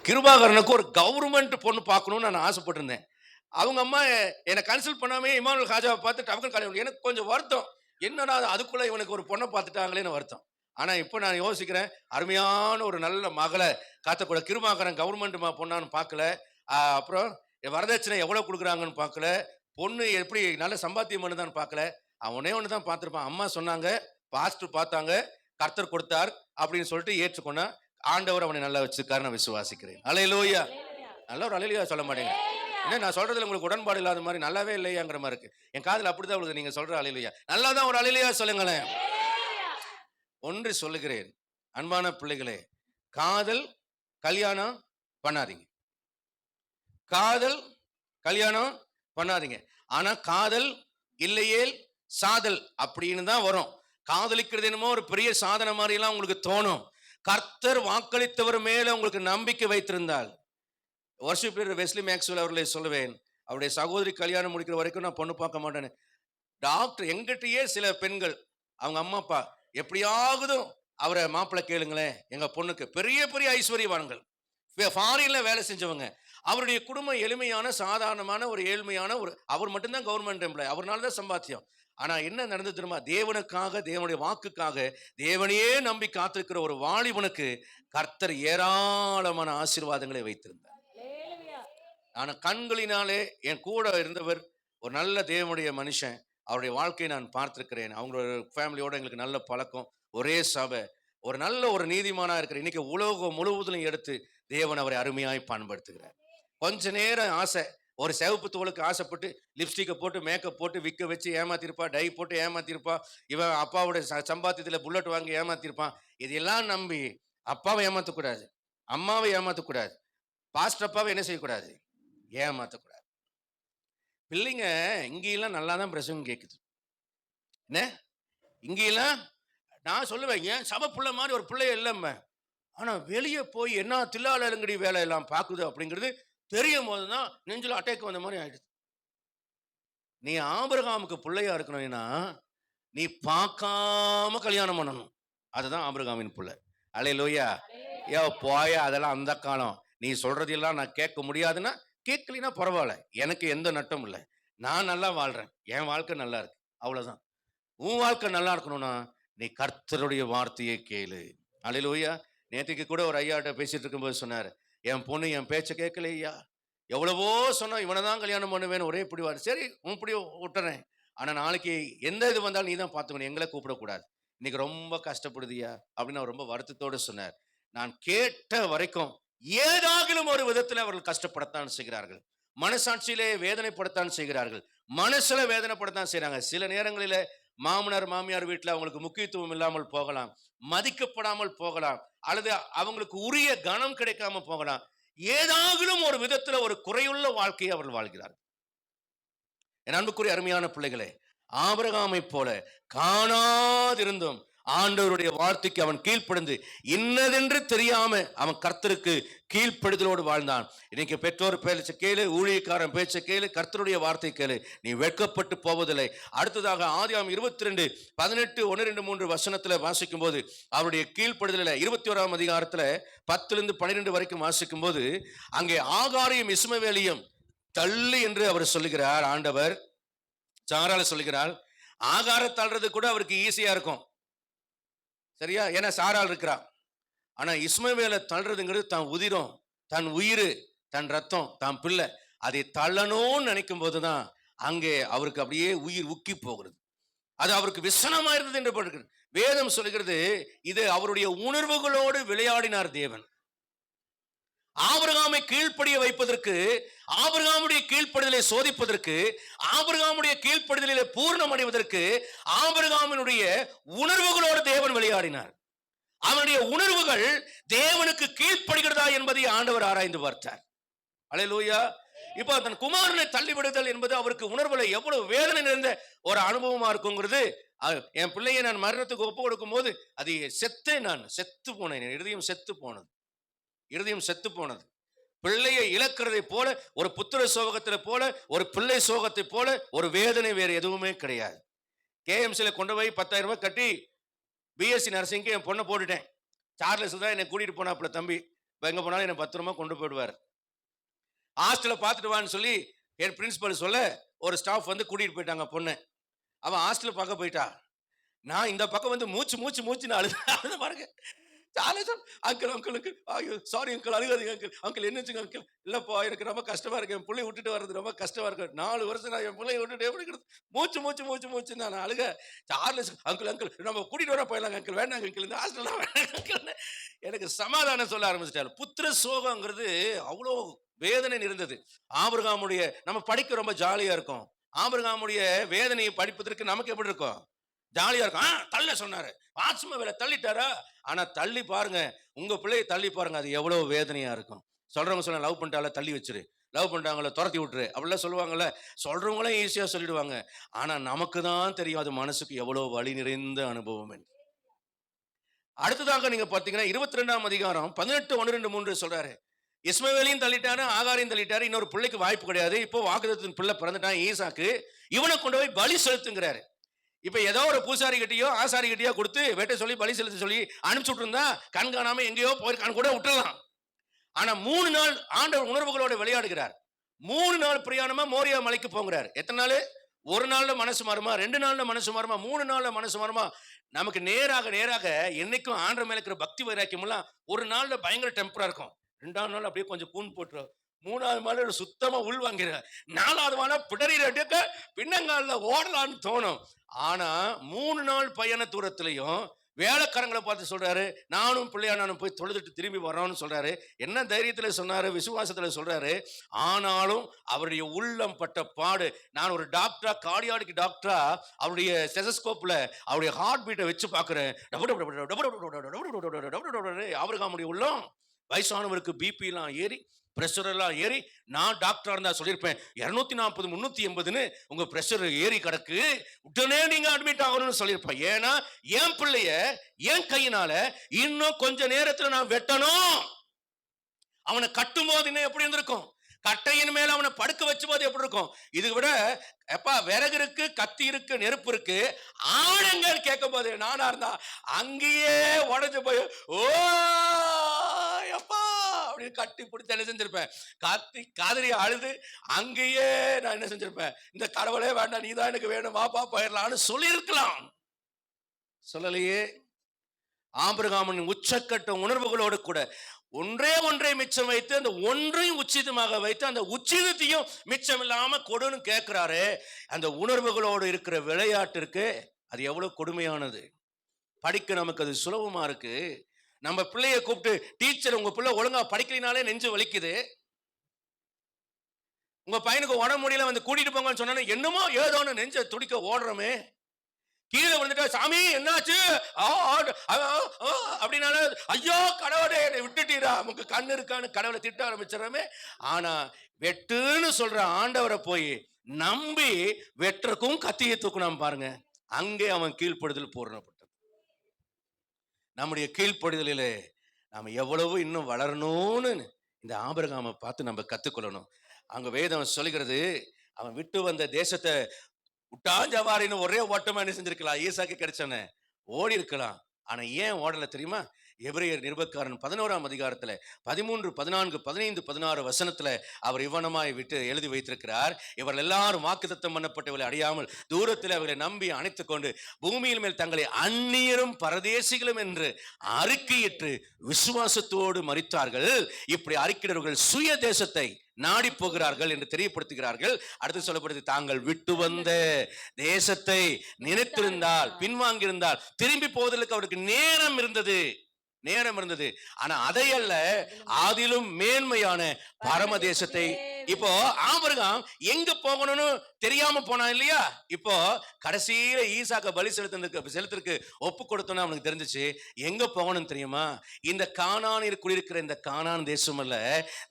கிருபாகரனுக்கு ஒரு கவர்மெண்ட் பொண்ணு பார்க்கணும்னு நான் ஆசைப்பட்டிருந்தேன். அவங்க அம்மா என்னை கன்சல்ட் பண்ணாமே இமானுவேல் ஹாஜாவை பார்த்து டபுள் கல்யாணம். எனக்கு கொஞ்சம் வருத்தம், என்னடா அதுக்குள்ள இவனுக்கு ஒரு பொண்ணை பார்த்துட்டாங்களேன்னு வருத்தம். ஆனா இப்போ நான் யோசிக்கிறேன், அருமையான ஒரு நல்ல மகளை காத்தக்கூட கிருபாகரன் கவர்மெண்ட் பொண்ணான்னு பார்க்கல. அப்புறம் வரதட்சணை எவ்வளவு கொடுக்குறாங்கன்னு பார்க்கல, பொண்ணு எப்படி நல்ல சம்பாத்தியம் பண்ணுதான்னு பார்க்கல. அவனே ஒன்று தான் பார்த்துருப்பான். அம்மா சொன்னாங்க, பாஸ்டர் பார்த்தாங்க, கர்த்தர் கொடுத்தார் அப்படின்னு சொல்லிட்டு ஏற்றுக்கொண்டா ஆண்டவர் அவனை நல்லா வச்சிருக்காரு. நான் விசுவாசிக்கிறேன். அல்லேலூயா. நல்ல ஒரு அல்லேலூயா சொல்ல மாட்டேங்க. என்ன நான் சொல்றதுல உங்களுக்கு உடன்பாடு இல்லாத மாதிரி, நல்லாவே இல்லையாங்கிற மாதிரி இருக்கு. என் காதுல அப்படிதான் உங்களுக்கு நீங்க சொல்ற அல்லேலூயா. நல்லா தான் ஒரு அல்லேலூயா சொல்லுங்களேன். ஒன்று சொல்லுகிறேன், அன்பான பிள்ளைகளே, காதல் கல்யாணம் பண்ணாதீங்க. காதல் கல்யாணம் பண்ணாதீங்க. ஆனா காதல் இல்லையேல் சாதல் அப்படின்னு தான் வரும். காதலிக்கிறது என்னமோ ஒரு பெரிய சாதனை மாதிரி எல்லாம் உங்களுக்கு தோணும். கர்த்தர் வாக்களித்தவர் மேல உங்களுக்கு நம்பிக்கை வைத்திருந்தால், வர்ஷிப் லீடர் வெஸ்லி மேக்ஸ்வெல் அவர்களை சொல்லுவேன், அவருடைய சகோதரி கல்யாணம் முடிக்கிற வரைக்கும் நான் பொண்ணு பார்க்க மாட்டேன்னு. டாக்டர் எங்கிட்டயே சில பெண்கள் அவங்க அம்மா அப்பா எப்படியாவது அவரை மாப்பிள்ளை கேளுங்களேன், எங்க பொண்ணுக்கு பெரிய பெரிய ஐஸ்வர்யவான்கள், ஃபாரின்ல வேலை செஞ்சவங்க, அவருடைய குடும்பம் எளிமையான சாதாரணமான ஒரு ஏழ்மையான ஒரு, அவர் மட்டும்தான் கவர்மெண்ட் எம்ப்ளாய், அவர்னால தான் சம்பாத்தியம். ஆனா என்ன நடந்தது தெரியுமா? தேவனுக்காக, தேவனுடைய வாக்குக்காக, தேவனையே நம்பி காத்திருக்கிற ஒரு வாலிபனுக்கு கர்த்தர் ஏராளமான ஆசீர்வாதங்களை வைத்திருந்தார். ஆனா கண்களினாலே என் கூட இருந்தவர் ஒரு நல்ல தேவனுடைய மனுஷன், அவருடைய வாழ்க்கையை நான் பார்த்திருக்கிறேன். அவங்களோட ஃபேமிலியோட எங்களுக்கு நல்ல பழக்கம், ஒரே சபை, ஒரு நல்ல ஒரு நீதிமானா இருக்கிற. இன்னைக்கு உலகம் முழுவதிலும் எடுத்து தேவன் அவரை அருமையாய் பயன்படுத்துகிறார். கொஞ்ச நேரம் ஆசை, ஒரு சிவப்பு தோலுக்கு ஆசைப்பட்டு லிப்ஸ்டிக்கை போட்டு மேக்கப் போட்டு விற்க வச்சு ஏமாத்திருப்பா, டை போட்டு ஏமாத்திருப்பா, இவன் அப்பாவுடைய சம்பாத்தியத்துல புல்லட் வாங்கி ஏமாத்திருப்பான். இதெல்லாம் நம்பி அப்பாவை ஏமாத்தக்கூடாது, அம்மாவை ஏமாத்தக்கூடாது, பாஸ்டர் அப்பாவை என்ன செய்யக்கூடாது, ஏமாத்தக்கூடாது. பிள்ளைங்க இங்கெல்லாம் நல்லா தான் பிரசங்கம் கேட்குது. என்ன இங்கெல்லாம் நான் சொல்லுவேன், ஏன் சபை பிள்ளை மாதிரி ஒரு பிள்ளைய இல்லைம்ம, ஆனா வெளியே போய் என்ன தில்லாலங்கடி வேலை எல்லாம் பார்க்குது அப்படிங்கிறது தெரியும் போதுதான் நெஞ்சில் அட்டாக் வந்த மாதிரி ஆயிடுது. நீ ஆபிரகாமுக்கு பிள்ளையா இருக்கணும்னா நீ பார்க்காம கல்யாணம் பண்ணணும். அதுதான் ஆபிரகாமின் பிள்ளை. அல்லேலூயா. ஏ போய அதெல்லாம் அந்த காலம், நீ சொல்றதெல்லாம் நான் கேட்க முடியாதுன்னா கேட்கலினா பரவாயில்ல, எனக்கு எந்த நட்டம் இல்லை, நான் நல்லா வாழ்றேன், என் வாழ்க்கை நல்லா இருக்கு, அவ்வளவுதான். உன் வாழ்க்கை நல்லா இருக்கணும்னா நீ கர்த்தருடைய வார்த்தையை கேளு. அல்லேலூயா. நேற்றுக்கு கூட ஒரு ஐயாட்ட பேசிட்டு இருக்கும்போது சொன்னார், என் பொண்ணு என் பேச்சை கேட்கலையா, எவ்வளவோ சொன்னா இவனை தான் கல்யாணம் பண்ணுவேன்னு ஒரே பிடிவாரு. சரி உன் பிடி விட்டுறேன், ஆனா நாளைக்கு எந்த இது வந்தாலும் நீ தான் பார்த்துக்கணும், எங்களை கூப்பிடக்கூடாது, இன்னைக்கு ரொம்ப கஷ்டப்படுதியா அப்படின்னு அவர் ரொம்ப வருத்தத்தோடு சொன்னார். நான் கேட்ட வரைக்கும் ஏதாகிலும் ஒரு விதத்தில் அவர்கள் கஷ்டப்படத்தான் செய்கிறார்கள், மனசாட்சியிலே வேதனைப்படத்தான் செய்கிறார்கள், மனசுல வேதனைப்படத்தான் செய்யறாங்க. சில நேரங்களில மாமனார் மாமியார் வீட்டில் அவங்களுக்கு முக்கியத்துவம் இல்லாமல் போகலாம், மதிக்கப்படாமல் போகலாம், அல்லது அவங்களுக்கு உரிய கனம் கிடைக்காம போகலாம். ஏதாகிலும் ஒரு விதத்துல ஒரு குறையுள்ள வாழ்க்கையை அவர்கள் வாழ்கிறார்கள். என் அன்புக்குரிய அருமையான பிள்ளைகளே, ஆபிரகாமை போல காணாதிருந்தும் ஆண்டவருடைய வார்த்தைக்கு அவன் கீழ்ப்படிந்து இன்னதென்று தெரியாம அவன் கர்த்தருக்கு கீழ்ப்படுதலோடு வாழ்ந்தான். இன்னைக்கு பெற்றோர் பேச்ச கேளு, ஊழியக்காரன் பேச்ச கேளு, கர்த்தருடைய வார்த்தை கேளு, நீ வெட்கப்பட்டு போவதில்லை. அடுத்ததாக ஆதியாகமம் 22 18 1 2 3 வசனத்துல வாசிக்கும் போது அவருடைய கீழ்ப்படுதல 21ஆம் அதிகாரத்துல 10 12 வரைக்கும் வாசிக்கும் போது அங்கே ஆகாரையும் இஸ்மவேலையும் தள்ளு என்று அவர் சொல்லுகிறார். ஆண்டவர் சாரால சொல்லுகிறார். ஆகார தள்ளுறது கூட அவருக்கு ஈஸியா இருக்கும், சரியா, ஏன்னா சாரால் இருக்கிறா. ஆனா இஸ்மவேலை தள்ளுறதுங்கிறது தான் உதிரம், தன் உயிர், தன் ரத்தம், தான் பிள்ளை, அதை தள்ளணும்னு நினைக்கும் போதுதான் அங்கே அவருக்கு அப்படியே உயிர் உக்கி போகிறது. அது அவருக்கு விசனமா இருந்தது என்று போட்டிருக்கிறது. வேதம் சொல்லுகிறது, இது அவருடைய உணர்வுகளோடு விளையாடினார் தேவன். ஆபிரகாமை கீழ்ப்படிய வைப்பதற்கு, ஆபிரகாமுடைய கீழ்ப்படிதலை சோதிப்பதற்கு, ஆபிரகாமுடைய கீழ்ப்படிதலிலே பூர்ணம் அடைவதற்கு ஆபிரகாமினுடைய உணர்வுகளோடு தேவன் விளையாடினார். அவனுடைய உணர்வுகள் தேவனுக்கு கீழ்ப்படுகிறதா என்பதை ஆண்டவர் ஆராய்ந்து பார்த்தார். அல்லேலூயா. இப்போ தன் குமாரனை தள்ளிவிடுதல் என்பது அவருக்கு உணர்வுல எவ்வளவு வேதனை நிறைந்த ஒரு அனுபவமா இருக்குங்கிறது என் பிள்ளையை நான் மரணத்துக்கு ஒப்பு கொடுக்கும் போது அது செத்து போனேன். இருதயம் செத்து போனது. இருதயம் செத்து போனது. பிள்ளையை இழக்கிறதை போல, ஒரு புத்திர சோகத்தை போல, ஒரு பிள்ளை சோகத்தை போல ஒரு வேதனை வேற எதுவுமே கிடையாது. கேஎம்சில கொண்டு போய் 10,000 ரூபாய் கட்டி பிஎஸ்சி நர்சிங்க்கு என் பொண்ணை போட்டுட்டேன். சார்லஸ் தான் என்னை கூட்டிட்டு போனாப்புல தம்பி. எங்க போனாலும் என்ன 10 ரூபாய் கொண்டு போயிடுவார். ஹாஸ்டலை பார்த்துட்டு வான்னு சொல்லி என் பிரின்சிபல் சொல்ல ஒரு ஸ்டாஃப் வந்து கூட்டிட்டு போயிட்டாங்க பொண்ணு. அவன் ஹாஸ்டலை பார்க்க போயிட்டா. நான் இந்த பக்கம் வந்து மூச்சுன்னு அழுது பாருங்க. அங்கிள் ஐயோ சாரி அங்கிள், அழுகாதீங்க அங்கிள் என்னச்சுங்க அங்கிள்? இல்லப்பா எனக்கு ரொம்ப கஷ்டமா இருக்கு, என் பிள்ளை விட்டுட்டு வர்றது ரொம்ப கஷ்டமா இருக்கு. 4 வருஷம் நான் என் பிள்ளைய விட்டுட்டு எப்படி மூச்சு நான் அழுக. சார்லஸ் அங்கிள் நம்ம கூட்டிட்டு வர போயிடலாங்க அங்கிள், வேண்டாங்க அங்கிள், இந்த ஹாஸ்டல்லாம் வேண்டாங்க அங்கிள். எனக்கு சமாதானம் சொல்ல ஆரம்பிச்சிட்டாரு. புத்திர சோகங்கிறது அவ்வளோ வேதனை இருந்தது. ஆபிரகாமுடைய நம்ம படிக்க ரொம்ப ஜாலியா இருக்கும். ஆபிரகாமுடைய வேதனையை படிப்பதற்கு நமக்கு எப்படி இருக்கும்? ஜாலியா இருக்கும். தள்ள சொன்னாரு, ஆத்ம வேலை தள்ளிட்டாரா? ஆனா தள்ளி பாருங்க, உங்க பிள்ளையை தள்ளி பாருங்க, அது எவ்வளவு வேதனையா இருக்கும். சொல்றவங்க சொல்ல லவ் பண்ணிட்டால தள்ளி வச்சிரு, லவ் பண்ணிட்டாங்கள துரத்தி விட்டுரு அப்படிலாம் சொல்லுவாங்கல்ல. சொல்றவங்களும் ஈஸியா சொல்லிடுவாங்க. ஆனா நமக்கு தான் தெரியும் அது மனசுக்கு எவ்வளவு வலி நிறைந்த அனுபவம் என்று. அடுத்ததாக நீங்க பாத்தீங்கன்னா 22ஆம் அதிகாரம் 18, 1, 2, 3 சொல்றாரு. இஸ்மவேலையும் தள்ளிட்டாரு, ஆகாரையும் தள்ளிட்டாரு. இன்னொரு பிள்ளைக்கு வாய்ப்பு கிடையாது. இப்போ வாக்குத்தத்தத்தின் பிள்ளை பிறந்துட்டான் ஈசாக்கு. இவனை கொண்டு போய் பலி செலுத்துங்கிறாரு. இப்ப ஏதோ ஒரு பூசாரி கிட்டயோ ஆசாரி கிட்டயோ கொடுத்து வெட்ட சொல்லி பலி செலுத்த சொல்லி அனுப்பிச்சுட்டு இருந்தா கண்காணாம எங்கேயோ போயிருக்கான்னு கூட விட்டுறலாம். ஆனா 3 நாள் ஆண்டவர் உணர்வுகளோட விளையாடுகிறார். 3 நாள் பிரயாணமா மோரியா மலைக்கு போகிறார். எத்தனை நாள்? 1 நாள்ல மனசு மாறுமா, 2 நாள்ல மனசு மாறுமா, 3 நாள்ல மனசு மாறுமா? நமக்கு நேராக என்னைக்கும் ஆண்டவர் மேல இருக்கிற பக்தி வைராக்கியம் எல்லாம் 1 நாள்ல பயங்கர டெம்பரா இருக்கும். 2ஆம் நாள் அப்படியே கொஞ்சம் கூன் போட்டுரும். 3ஆவது நாள் சுத்தமா உள் வாங்கிற. 4ஆவது நாள் பிடறிக்க பின்னங்கால ஓடலான்னு தோணும். ஆனா 3 நாள் பயண தூரத்திலையும் வேலைக்காரங்களை பார்த்து சொல்றாரு, நானும் பிள்ளையா நானும் போய் தொழுதுட்டு திரும்பி வரோம்னு சொல்றாரு. என்ன தைரியத்துல சொன்னாரு? விசுவாசத்துல சொல்றாரு. ஆனாலும் அவருடைய உள்ளம் பட்ட பாடு. நான் ஒரு டாக்டரா, கார்டியாலஜி டாக்டரா அவருடைய ஸ்டெதஸ்கோப்ல அவருடைய ஹார்ட் பீட்டை வச்சு பாக்குறேன். ஆபிரகாமுடைய உள்ளம், வயசானவருக்கு பிபி எல்லாம் ஏறி பிரஷர் எல்லாம் ஏறி, நான் டாக்டரா இருந்தா சொல்லியிருப்பேன் 240 380ன்னு உங்க பிரஷர் ஏறி கிடக்கு, உடனே நீங்க அட்மிட் ஆகணும்னு சொல்லியிருப்பேன். ஏன்னா என் பிள்ளைய என் கையினால இன்னும் கொஞ்ச நேரத்துல நான் வெட்டணும். அவனை கட்டும் போது இன்னும் எப்படி இருந்திருக்கும்? கட்டையின் மேல அவனை படுக்க வச்ச போது எப்படி இருக்கும்? இது விட எப்பா விறகு இருக்கு, கத்தி இருக்கு, நெருப்பு இருக்கு, ஆணுங்கள் கேட்கும் போது நானா இருந்தா அங்கேயே உடஞ்சு போய் ஓ எப்பா அப்படின்னு கட்டி பிடிச்சி என்ன செஞ்சிருப்பேன்? கத்தி காதலி அழுது அங்கேயே நான் என்ன செஞ்சிருப்பேன்? இந்த கடவுளே வேண்டாம், நீதான் எனக்கு வேணும், வாப்பா போயிடலாம்னு சொல்லியிருக்கலாம். சொல்லலையே. ஆபிரகாமின் உச்சக்கட்ட உணர்வுகளோடு கூட ஒன்றை மிச்சம் வைத்து அந்த ஒன்றையும் உச்சிதமாக வைத்து அந்த உச்சிதத்தையும் மிச்சம் இல்லாம கொடுன்னு கேட்கிறாரு. அந்த உணர்வுகளோடு இருக்கிற விளையாட்டிற்கு அது எவ்வளவு கொடுமையானது. படிக்க நமக்கு அது சுலபமா இருக்கு. நம்ம பிள்ளைய கூப்பிட்டு, டீச்சர் உங்க பிள்ளை ஒழுங்கா படிக்கலினாலே நெஞ்சு வலிக்குது, உங்க பையனுக்கு உடம்பு முடியல வந்து கூட்டிட்டு போங்கன்னு சொன்னா என்னமோ ஏதோன்னு நெஞ்ச துடிக்க ஓடுறோமே. கீழே விழுந்துட்டா சாமி என்னாச்சு அப்படின்னால ஐயோ கடவுளே என்னை விட்டுட்டீரா, நமக்கு கண்ணு இருக்கான்னு கடவுளை திட்ட ஆரம்பிச்சிடறோமே. ஆனா வெட்டுன்னு சொல்ற ஆண்டவரை போய் நம்பி வெட்டுறக்கும் கத்தியை தூக்கணும் பாருங்க. அங்கே அவன் கீழ்ப்படுதல் பூரணப்பட்டது. நம்முடைய கீழ்ப்படுதலிலே நாம எவ்வளவு இன்னும் வளரணும்னு இந்த ஆபிரகாமை பார்த்து நம்ம கத்துக்கொள்ளணும். அங்க வேதம் சொல்லுகிறது, அவன் விட்டு வந்த தேசத்தை விட்டாஞ்சவாரின்னு ஒரே ஓட்டமா என்ன செஞ்சிருக்கலாம்? ஈசாக்கு கிடைச்சவன ஓடி இருக்கலாம். ஆனா ஏன் ஓடல தெரியுமா? எபிரேயர் நிருபக்காரன் 11ஆம் அதிகாரத்துல 13, 14, 15, 16 வசனத்துல அவர் இவ்வனமாய் விட்டு எழுதி வைத்திருக்கிறார். இவர்கள் எல்லாரும் வாக்குத்தத்தம் பண்ணப்பட்டவர்களை அடையாமல் தூரத்தில் அவர்களை நம்பி அணைத்துக் கொண்டு பூமியின் மேல் தங்களை அந்நியரும் பரதேசிகளும் என்று அறிக்கையிட்டு விசுவாசத்தோடு மரித்தார்கள். இப்படி அறிக்கையிடவர்கள் சுய தேசத்தை நாடி போகிறார்கள் என்று தெரியப்படுத்துகிறார்கள். அடுத்து சொல்லப்படுது, தாங்கள் விட்டு வந்த தேசத்தை நினைத்திருந்தால், பின்வாங்கியிருந்தால் திரும்பி போவதற்கு அவருக்கு நேரம் இருந்தது. ஆனா அதையல்ல, அதிலும் மேன்மையான பரம தேசத்தை இப்போ ஆபிரகாம் எங்க போகணும்னு தெரியாம போனான் இல்லையா? இப்போ கடைசியில ஈசாக்க பலி செலுத்துறதுக்கு ஒப்பு கொடுத்தோன்னு அவனுக்கு தெரிஞ்சிச்சு. எங்க போகணும்னு தெரியுமா? இந்த கானானில் குடியிருக்கிற இந்த கானான் தேசம் அல்ல,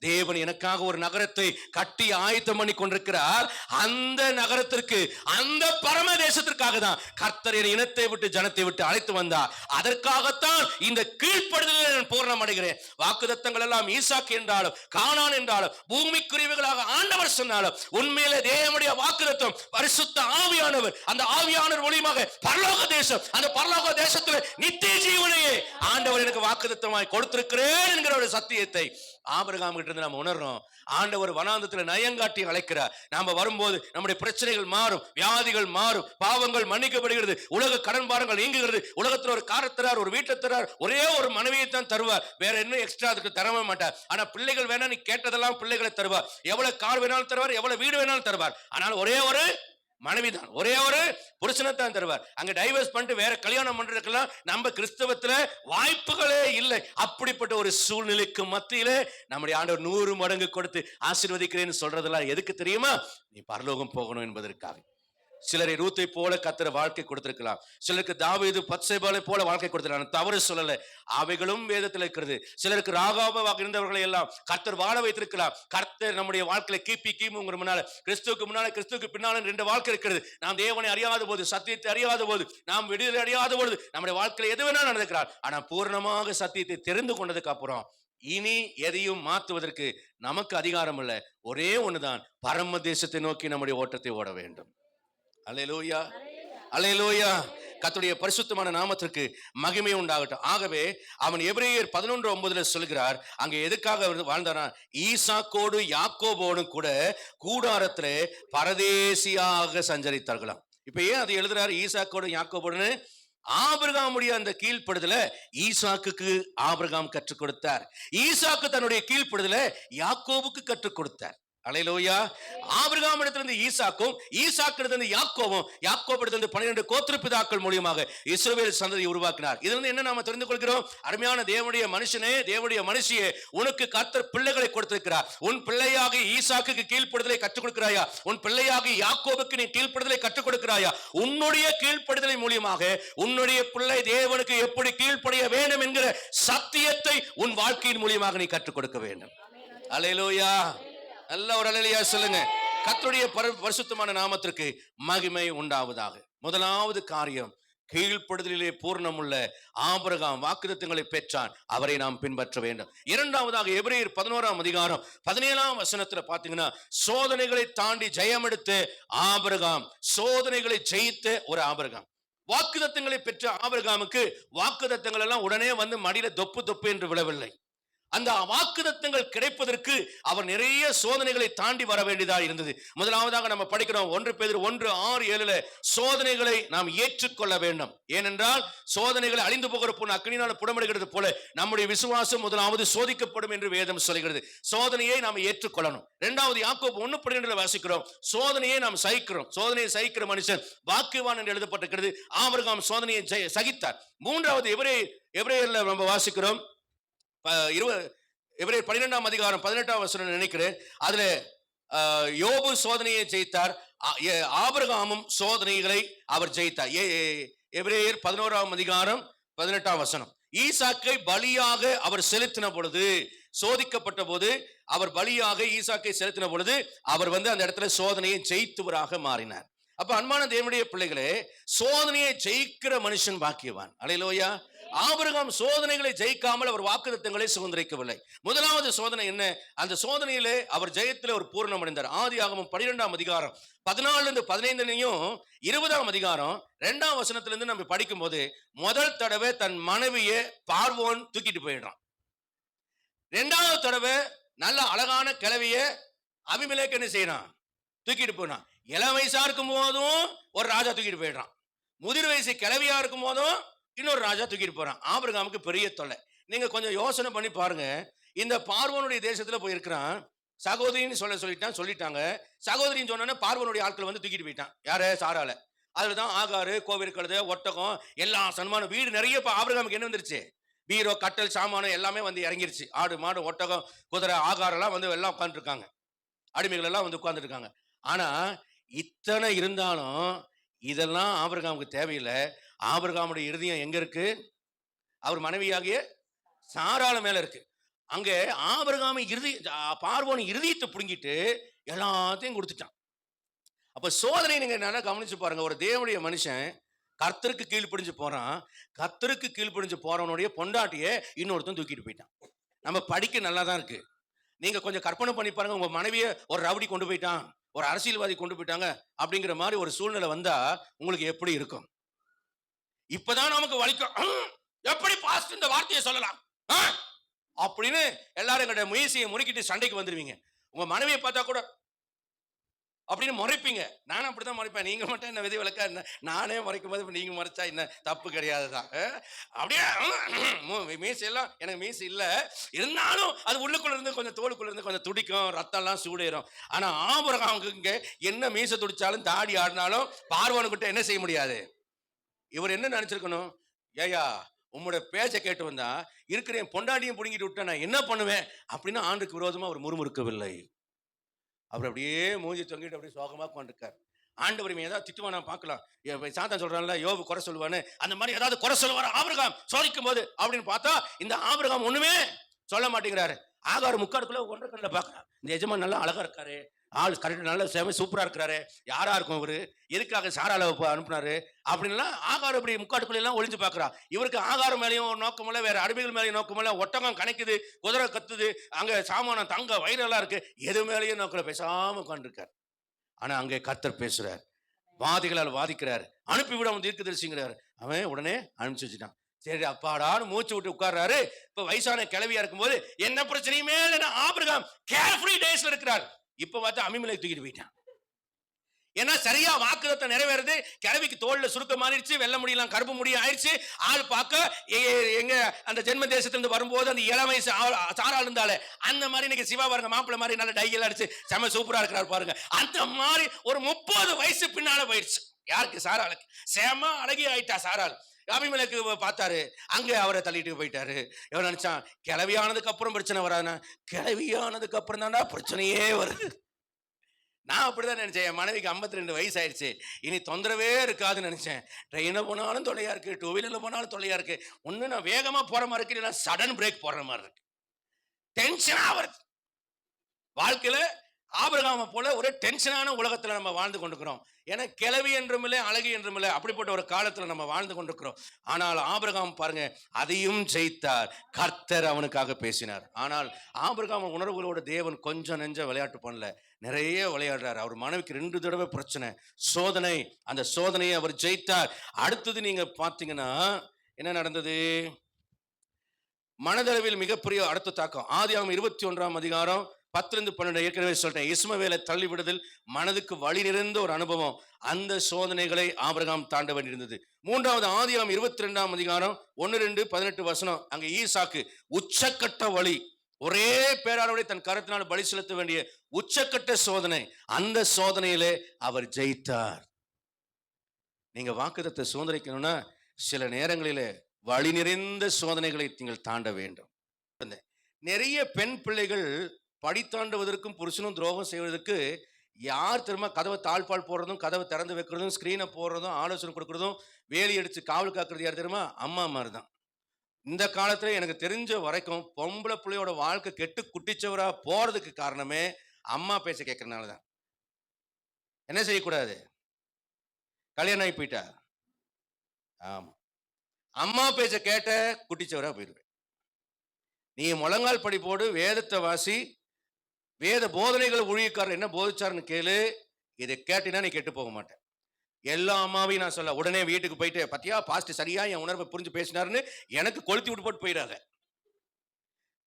தேவன் எனக்காக ஒரு நகரத்தை கட்டி ஆயத்தம் பண்ணி கொண்டிருக்கிறார். அந்த நகரத்திற்கு, அந்த பரம தேசத்திற்காக தான் கர்த்தர் இனத்தை விட்டு ஜனத்தை விட்டு அழைத்து வந்தார். அதற்காகத்தான் இந்த கீழ்ப்படுதலில் நான் பூரணம் அடைகிறேன். வாக்குத்தத்தங்கள் எல்லாம் ஈசாக்கு என்றாலும் கானான் என்றாலும் பூமிக்குரியவைகளாக ஆண்டவர் சொன்னாலும் உண்மையிலே தேவனுடைய வாக்குத்தத்தம் பரிசுத்த ஆவியானவர், அந்த ஆவியானவர் மூலமாக பரலோக தேசம், அந்த பரலோக தேசத்தில் நித்திய ஜீவனையே ஆண்டவர் எனக்கு வாக்குத்தத்தமாய் கொடுத்திருக்கிறேன் என்கிற ஒரு சத்தியத்தை ஆபிரகாம் கிட்ட இருந்து நாம உணர்றோம். ஆண்டவர் வனாந்தத்தில் நயங்காட்டி அழைக்கிறார். நாம வரும்போது நம்முடைய பிரச்சனைகள் மாறும், வியாதிகள் மாறும், பாவங்கள் மன்னிக்கப்படுகிறது, உலக கடன் பாரங்கள் நீங்குகிறது. உலகத்தில் ஒரு காரை தரார், ஒரு வீட்டை தரார், ஒரே ஒரு மனைவியை தான் தருவார், வேற என்ன எக்ஸ்ட்ரா அதுக்கு தரவே மாட்டார். ஆனா பிள்ளைகள் வேணா, நீ கேட்டதெல்லாம் பிள்ளைகளை தருவார். எவ்வளவு கார் வேணாலும் தருவார், எவ்வளவு வீடு வேணாலும் தருவார். ஆனால் ஒரே ஒரு மனைவிதான், ஒரே ஒரு புருஷனைத்தான் தருவார். அங்க டைவர்ஸ் பண்ணிட்டு வேற கல்யாணம் பண்றதுக்கெல்லாம் நம்ம கிறிஸ்தவத்துல வாய்ப்புகளே இல்லை. அப்படிப்பட்ட ஒரு சூழ்நிலைக்கு மத்தியில நம்முடைய ஆண்டவர் 100 மடங்கு கொடுத்து ஆசீர்வதிக்கிறேன்னு சொல்றதெல்லாம் எதுக்கு தெரியுமா? நீ பரலோகம் போகணும் என்பதற்காக. சிலரை ரூத்தை போல கர்த்தர் வாழ்க்கை கொடுத்திருக்கலாம், சிலருக்கு தாவீது பத்சேபாலை போல வாழ்க்கை கொடுத்திருக்கலாம், தவறு சொல்லல, அவைகளும் வேதத்தில் இருக்கிறது. சிலருக்கு ராகாபாவாக இருந்தவர்களை எல்லாம் கர்த்தர் வாழ வைத்திருக்கலாம். கர்த்தர் நம்முடைய வாழ்க்கையில கிமுங்கிற முன்னால, கிறிஸ்துவுக்கு முன்னால கிறிஸ்துவுக்கு பின்னால 2 வாழ்க்கை இருக்கிறது. நாம் தேவனை அறியாத போது, சத்தியத்தை அறியாத போது, நாம் விடுதலை அறியாத போது நம்முடைய வாழ்க்கையில எது வேணா நடக்கிறார். ஆனா பூர்ணமாக சத்தியத்தை தெரிந்து கொண்டதுக்கு அப்புறம் இனி எதையும் மாற்றுவதற்கு நமக்கு அதிகாரம் இல்லை. ஒரே ஒண்ணுதான், பரம தேசத்தை நோக்கி நம்முடைய ஓட்டத்தை ஓட வேண்டும். அல்லேலூயா, அல்லேலூயா. கர்த்தருடைய பரிசுத்தமான நாமத்திற்கு மகிமை உண்டாகட்டும். ஆகவே அவன் எபிரேயர் 11:9 சொல்கிறார், அங்க எதுக்காக வாழ்ந்தானா? ஈசாக்கோடு யாக்கோபோடும் கூட கூடாரத்திலே பரதேசியாக சஞ்சரித்தார்களாம். இப்ப ஏன் அது எழுதுறாரு ஈசாக்கோடு யாக்கோபோடுன்னு? ஆபிரகாமுடைய அந்த கீழ்ப்படுதல ஈசாக்குக்கு ஆபிரகாம் கற்றுக் கொடுத்தார். ஈசாக்கு தன்னுடைய கீழ்ப்படுதல யாக்கோபுக்கு கற்றுக் கொடுத்தார். அல்லேலூயா. ஆபிரகாம் இடத்திலிருந்து ஈசாக்கும், ஈசாக்கிடத்திலிருந்து யாக்கோவும், யாக்கோபிடத்திலிருந்து 12 கோத்திரப்பிதாக்கள் மூலமாக இஸ்ரவேல் சந்ததியை உருவாக்கினார். இதிலிருந்து என்ன நாம தெரிந்து கொள்கிறோம்? அருமையான தேவனுடைய மனுஷனே, தேவனுடைய மனுஷியே, உனக்கு கர்த்தர் பிள்ளைகளை கொடுத்திருக்கிறார். உன் பிள்ளையாக ஈசாக்குக்கு கீழ்ப்படுதலை கற்றுக் கொடுக்கிறாயா? உன் பிள்ளையாக யாக்கோபுக்கு நீ கீழ்ப்படுதலை கற்றுக் கொடுக்கிறாயா? உன்னுடைய கீழ்ப்படுதலை மூலமாக உன்னுடைய பிள்ளை தேவனுக்கு எப்படி கீழ்ப்படிய வேண்டும் என்கிற சத்தியத்தை உன் வாழ்க்கையின் மூலமாக நீ கற்றுக் கொடுக்க வேண்டும். அல்லேலூயா. நல்ல ஒரு அல்லேலூயா சொல்லுங்க. கர்த்தருடைய பரிசுத்தமான நாமத்திற்கு மகிமை உண்டாவதாக. முதலாவது காரியம், கீழ்ப்படுதலிலே பூர்ணமுள்ள ஆபிரகாம் வாக்குத்தத்தங்களை பெற்றான், அவரை நாம் பின்பற்ற வேண்டும். இரண்டாவதாக எபிரேயர் 11:17 பாத்தீங்கன்னா, சோதனைகளை தாண்டி ஜெயம் எடுத்த ஆபிரகாம், சோதனைகளை ஜெயித்த ஒரு ஆபிரகாம். வாக்குத்தத்தங்களை பெற்ற ஆபிரகாமுக்கு வாக்குத்தத்தங்கள் எல்லாம் உடனே வந்து மடியில தொப்பு என்று விழவில்லை. அந்த வாக்குத்தத்தங்கள் கிடைப்பதற்கு அவர் நிறைய சோதனைகளை தாண்டி வர வேண்டியதா இருந்தது. முதலாவதாக நம்ம படிக்கிறோம் 1 பேதுரு 1:6-7 சோதனைகளை நாம் ஏற்றுக்கொள்ள வேண்டும். ஏனென்றால் சோதனைகளை அழிந்து போகிற பொண்ணு அக்கினியால் புடமிடுகிறது போல நம்முடைய விசுவாசம் முதலாவது சோதிக்கப்படும் என்று வேதம் சொல்கிறது. சோதனையை நாம் ஏற்றுக்கொள்ளணும். இரண்டாவது யாக்கோபு 1:12 வாசிக்கிறோம், சோதனையை நாம் சகிக்கிறோம். சோதனையை சகிக்கிற மனுஷன் பாக்கியவான் என்று எழுதப்பட்டிருக்கிறது. ஆபிரகாம் சோதனையை சகித்தார். மூன்றாவது எபிரேயர்ல நம்ம வாசிக்கிறோம், எபிரேயர் 12:18 நினைக்கிறேன். அதுல யோபு சோதனையை ஜெயித்தார், ஆபிரகாமும் சோதனைகளை அவர் ஜெயித்தார். எபிரேயர் 11:18 ஈசாக்கை பலியாக அவர் செலுத்தின பொழுது, சோதிக்கப்பட்ட போது அவர் பலியாக ஈசாக்கை செலுத்தின பொழுது அவர் அந்த இடத்துல சோதனையை ஜெயித்தவராக மாறினார். அப்ப அன்பான தேவனுடைய பிள்ளைகளே, சோதனையை ஜெயிக்கிற மனுஷன் பாக்கியவான். அல்லேலூயா. ஆபிரகாம் சோதனைகளை ஜெயிக்காமல் அவர் வாக்குத்தத்தங்களை சுதந்திரிக்கவில்லை. முதலாவது சோதனை என்ன? அந்த சோதனையிலே அவர் ஜெயத்தில் ஒரு பூரணம் அடைந்தார். ஆதியாகமம் 12:14-15 20 நம்ம படிக்கும் போது முதல் தடவை தன் மனைவியை பார்வோன் தூக்கிட்டு போயிடுறான். இரண்டாவது தடவை நல்ல அழகான கிழவிய அபிமெலேக்கு என்ன செய்யறான்? தூக்கிட்டு போயிடான். இளம் வயசா இருக்கும் போதும் ஒரு ராஜா தூக்கிட்டு போயிடுறான். முதிர் வயசு கிழவியா இருக்கும் போதும் இன்னொரு ராஜா தூக்கிட்டு போறான். ஆபிரகாமுக்கு பெரிய தொல்லை. நீங்க கொஞ்சம் யோசனை பண்ணி பாருங்க. இந்த பார்வோனுடைய தேசத்துல போயிருக்கிறான். சகோதரின்னு சொல்லிட்டாங்க. சகோதரின்னு சொன்ன பார்வோனுடைய ஆட்கள் தூக்கிட்டு போயிட்டான். யார? சாரால. அதுலதான் ஆகாரு, கோவில் கழுதை, ஒட்டகம், எல்லா சன்மானம், வீடு நிறைய. ஆபிரகாமுக்கு என்ன வந்துருச்சு? பீரோ, கட்டல், சாமானம் எல்லாமே இறங்கிருச்சு. ஆடு, மாடு, ஒட்டகம், குதிரை, ஆகாரெல்லாம் எல்லாம் உட்காந்துருக்காங்க. அடிமைகள் எல்லாம் வந்து உட்கார்ந்துட்டு இருக்காங்க. ஆனா இத்தனை இருந்தாலும் இதெல்லாம் ஆபிரகாமுக்கு தேவையில்லை. ஆபிரகாமுடைய இருதயம் எங்க இருக்கு? அவர் மனைவியாகிய சாராள மேல இருக்கு. அங்க ஆபிரகாமை பார்வோன் இருதயத்தை புடுங்கிட்டு எல்லாத்தையும் கொடுத்துட்டான். அப்ப சோதனை நீங்க நல்லா கவனிச்சு பாருங்க. ஒரு தேவனுடைய மனுஷன் கர்த்தருக்கு கீழ்ப்படிஞ்சு போறான். கர்த்தருக்கு கீழ்ப்படிஞ்சு போறவனுடைய பொண்டாட்டிய இன்னொருத்தன் தூக்கிட்டு போயிட்டான். நம்ம படிக்க நல்லா தான் இருக்கு. நீங்க கொஞ்சம் கற்பனை பண்ணி பாருங்க. உங்க மனைவிய ஒரு ரவுடி கொண்டு போயிட்டான், ஒரு அரசியல்வாதி கொண்டு போயிட்டாங்க அப்படிங்கிற மாதிரி ஒரு சூழ்நிலை வந்தா உங்களுக்கு எப்படி இருக்கும்? இப்பதான் நமக்கு வலிக்கும். எப்படி பாஸ்ட் இந்த வார்த்தையை சொல்லலாம் அப்படின்னு எல்லாரும் எங்களுடைய முயற்சியை முறுக்கிட்டு சண்டைக்கு வந்துருவீங்க. உங்க மனைவியை பார்த்தா கூட அப்படின்னு முறைப்பீங்க. நானும் அப்படிதான் முறைப்பேன். நீங்க மட்டும் என்ன விதை விளக்கா என்ன? நானே முறைக்கும் போது நீங்க முறைச்சா என்ன தப்பு கிடையாதுதான். அப்படியே மீசை எல்லாம் எனக்கு மீசை இல்ல, இருந்தாலும் அது உள்ளுக்குள்ள இருந்து கொஞ்சம் தோலுக்குள்ள இருந்து கொஞ்சம் துடிக்கும், ரத்தம் எல்லாம் சூடேறும். ஆனா ஆபிரகாமுக்கு என்ன மீசை துடிச்சாலும் தாடி ஆடினாலும் பார்வோனுக்கிட்ட என்ன செய்ய முடியாது. இவர் என்ன நினைச்சிருக்கணும்? ஏயா உங்களோட பேச்சை கேட்டு வந்தா இருக்கிற என் பொண்டாட்டியும் புடுங்கிட்டு விட்டா நான் என்ன பண்ணுவேன் அப்படின்னு ஆண்டுக்கு விரோதமா அவர் முறுமுறுக்கவில்லை. அவர் அப்படியே மூஞ்சி தொங்கிட்டு அப்படியே சோகமா உட்காந்துருக்கார். ஆண்டவர் ஏதாவது திட்டுவானா பார்க்கலாம். சாத்தான் சொல்றான்ல யோபு குறை சொல்லுவான்னு, அந்த மாதிரி ஏதாவது குறை சொல்லுவாரு ஆபிரகாம் சோதிக்கும் போது அப்படின்னு பார்த்தா இந்த ஆபிரகாம் ஒண்ணுமே சொல்ல மாட்டேங்கிறாரு. ஆகார் முக்காடுக்குள்ள ஒன்றரை கண்ணில் பார்க்கலாம். இந்த எஜமான் நல்லா அழகா இருக்காரு, ஆள் கரெக்ட் நல்ல சேவை சூப்பரா இருக்கிறாரு, யாரா இருக்கும் இவரு, எதுக்காக சாராள அனுப்புனாரு அப்படின்லாம் ஆகாரம் இப்படி முக்காட்டுக்குள்ள எல்லாம் ஒளிஞ்சு பாக்குறா. இவருக்கு ஆகாரம் மேலேயும் ஒரு நோக்கம் இல்ல, வேற அடிமைகள் மேலேயும் நோக்கம் இல்ல. ஒட்டகம் கணக்குது, குதிரை கத்துது, அங்க சாமானம் தங்க வயிறெல்லாம் இருக்கு, எது மேலேயும் நோக்கல, பேசாம உட்காந்துருக்காரு. ஆனா அங்கே கர்த்தர் பேசுறார், வாதிகளால் வாதிக்கிறார், அனுப்பிவிட அவன் தீர்க்கதரிசிங்கிறாரு. அவன் உடனே அனுப்பிச்சு வச்சுட்டான். சரி அப்பாடான்னு மூச்சு விட்டு உட்கார்றாரு. இப்ப வயசான கிழவியா இருக்கும்போது என்ன பிரச்சனையுமே இல்லைன்னா ஆபிரகாம் கேர்ஃப்ரீ டேஸ்ல இருக்கிறார். இப்ப பார்த்தா அபிமெலேக்கு தூக்கிட்டு போயிட்டான். ஏன்னா சரியா வாக்குத்தத்தம் நிறைவேறது. கிழவிக்கு தோல்ல சுருக்க மாறிடுச்சு, வெள்ள முடியலாம் கருப்பு முடிய ஆயிடுச்சு. ஆள் பார்க்க எங்க அந்த ஜென்ம தேசத்திலிருந்து வரும்போது அந்த இளமை சாரால் இருந்தாலே அந்த மாதிரி இன்னைக்கு சிவா பாருங்க, மாப்பிள்ள மாதிரி நல்ல டையெல்லாம் அடிச்சு செம சூப்பரா இருக்கிறார் பாருங்க. அந்த மாதிரி ஒரு 30 வயசு பின்னால போயிடுச்சு. யாருக்கு? சாராளுக்கு. செம அழகி ஆயிட்டா சாராள். அபிமெலேக்கு பார்த்தாரு, அங்க அவரை தள்ளிட்டு போயிட்டாரு. எவன் நினைச்சான் கிளவியானதுக்கு அப்புறம் பிரச்சனை வராதுன்னா, கிளவியானதுக்கு அப்புறம் தான்டா பிரச்சனையே வருது. நான் அப்படிதான் நினைச்சேன். என் மனைவிக்கு 52 வயசு ஆயிடுச்சு, இனி தொந்தரவே இருக்காதுன்னு நினைச்சேன். ட்ரெயினில் போனாலும் தொல்லையா இருக்கு, 2 வீலர்ல போனாலும் தொல்லையா இருக்கு. ஒண்ணு நான் வேகமா போற மாதிரி இருக்கு, இல்லைன்னா சடன் பிரேக் போடுற மாதிரி இருக்கு. டென்ஷனா வருது வாழ்க்கையில. ஆபிரகாமை போல ஒரு டென்ஷனான உலகத்துல நம்ம வாழ்ந்து கொண்டிருக்கிறோம். ஏன்னா கிழவி என்றும் இல்லை, அழகு என்றும் இல்லை, அப்படிப்பட்ட ஒரு காலத்துல நம்ம வாழ்ந்து கொண்டிருக்கிறோம். ஆனால் ஆபிரகாம் பாருங்க, அதையும் ஜெயித்தார். கர்த்தர் அவனுக்காக பேசினார். ஆனால் ஆபிரகாம் உணர்வுகளோட தேவன் கொஞ்சம் நெஞ்ச விளையாட்டு பண்ணல, நிறைய விளையாடுறாரு. அவர் மனைவிக்கு 2 தடவை பிரச்சனை, சோதனை. அந்த சோதனையை அவர் ஜெயித்தார். அடுத்தது நீங்க பாத்தீங்கன்னா என்ன நடந்தது? மனதளவில் மிகப்பெரிய அடுத்த தாக்கம். ஆதியாகமம் 21ஆம் அதிகாரம் 10-12 ஏற்கனவே சொல்றேன். இஸ்மவேலை தள்ளி விடுதல் மனதுக்கு வழி நிறைந்த ஒரு அனுபவம். அந்த சோதனைகளை ஆபிரகாம் தாண்ட வேண்டியிருந்தது. 3வது ஆதியாகமம் 22ஆம் அதிகாரம் 1-2-18 வசனம். அங்க ஈசாக்கு உச்சக்கட்ட வழி, ஒரே பேராளோட தன் கரத்தினால் பலி செலுத்த வேண்டிய உச்சக்கட்ட சோதனை. அந்த சோதனையிலே அவர் ஜெயித்தார். நீங்க வாக்குத்தத்தை சுதந்திரிக்கணும்னா சில நேரங்களிலே வழி நிறைந்த சோதனைகளை நீங்கள் தாண்ட வேண்டும். நிறைய பெண் பிள்ளைகள் படித்தாண்டுவதற்கும் புருஷனும் துரோகம் செய்வதற்கு யார் திரும்ப கதவை தாழ்பால் போடுறதும், கதவை திறந்து வைக்கிறதும், ஸ்கிரீனை போடுறதும், ஆலோசனை கொடுக்கறதும், வேலி அடிச்சு காவல் காக்குறது யார் தெரியுமா? அம்மா மாதிரி தான். இந்த காலத்துல எனக்கு தெரிஞ்ச வரைக்கும் பொம்பளை பிள்ளையோட வாழ்க்கை கெட்டு குட்டிச்சவரா போறதுக்கு காரணமே அம்மா பேச்ச கேட்கறதுனால தான். என்ன செய்யக்கூடாது? கல்யாணம் ஆகி போயிட்டா, ஆமா, அம்மா பேச்ச கேட்ட குட்டிச்சவரா போயிடுவேன். நீ முழங்கால் படி போடு, வேதத்தை வாசி, வேத போதனைகளை ஊழியக்காரர் என்ன போதிச்சாருன்னு கேளு. இதை கேட்டினா நீ கெட்டு போக மாட்டேன். எல்லா அம்மாவையும் நான் சொல்ல, உடனே வீட்டுக்கு போயிட்டு பத்தியா பாஸ்ட் சரியா என் உணர்வை புரிஞ்சு பேசினாருன்னு எனக்கு கொளுத்தி விட்டு போட்டு போயிடாத.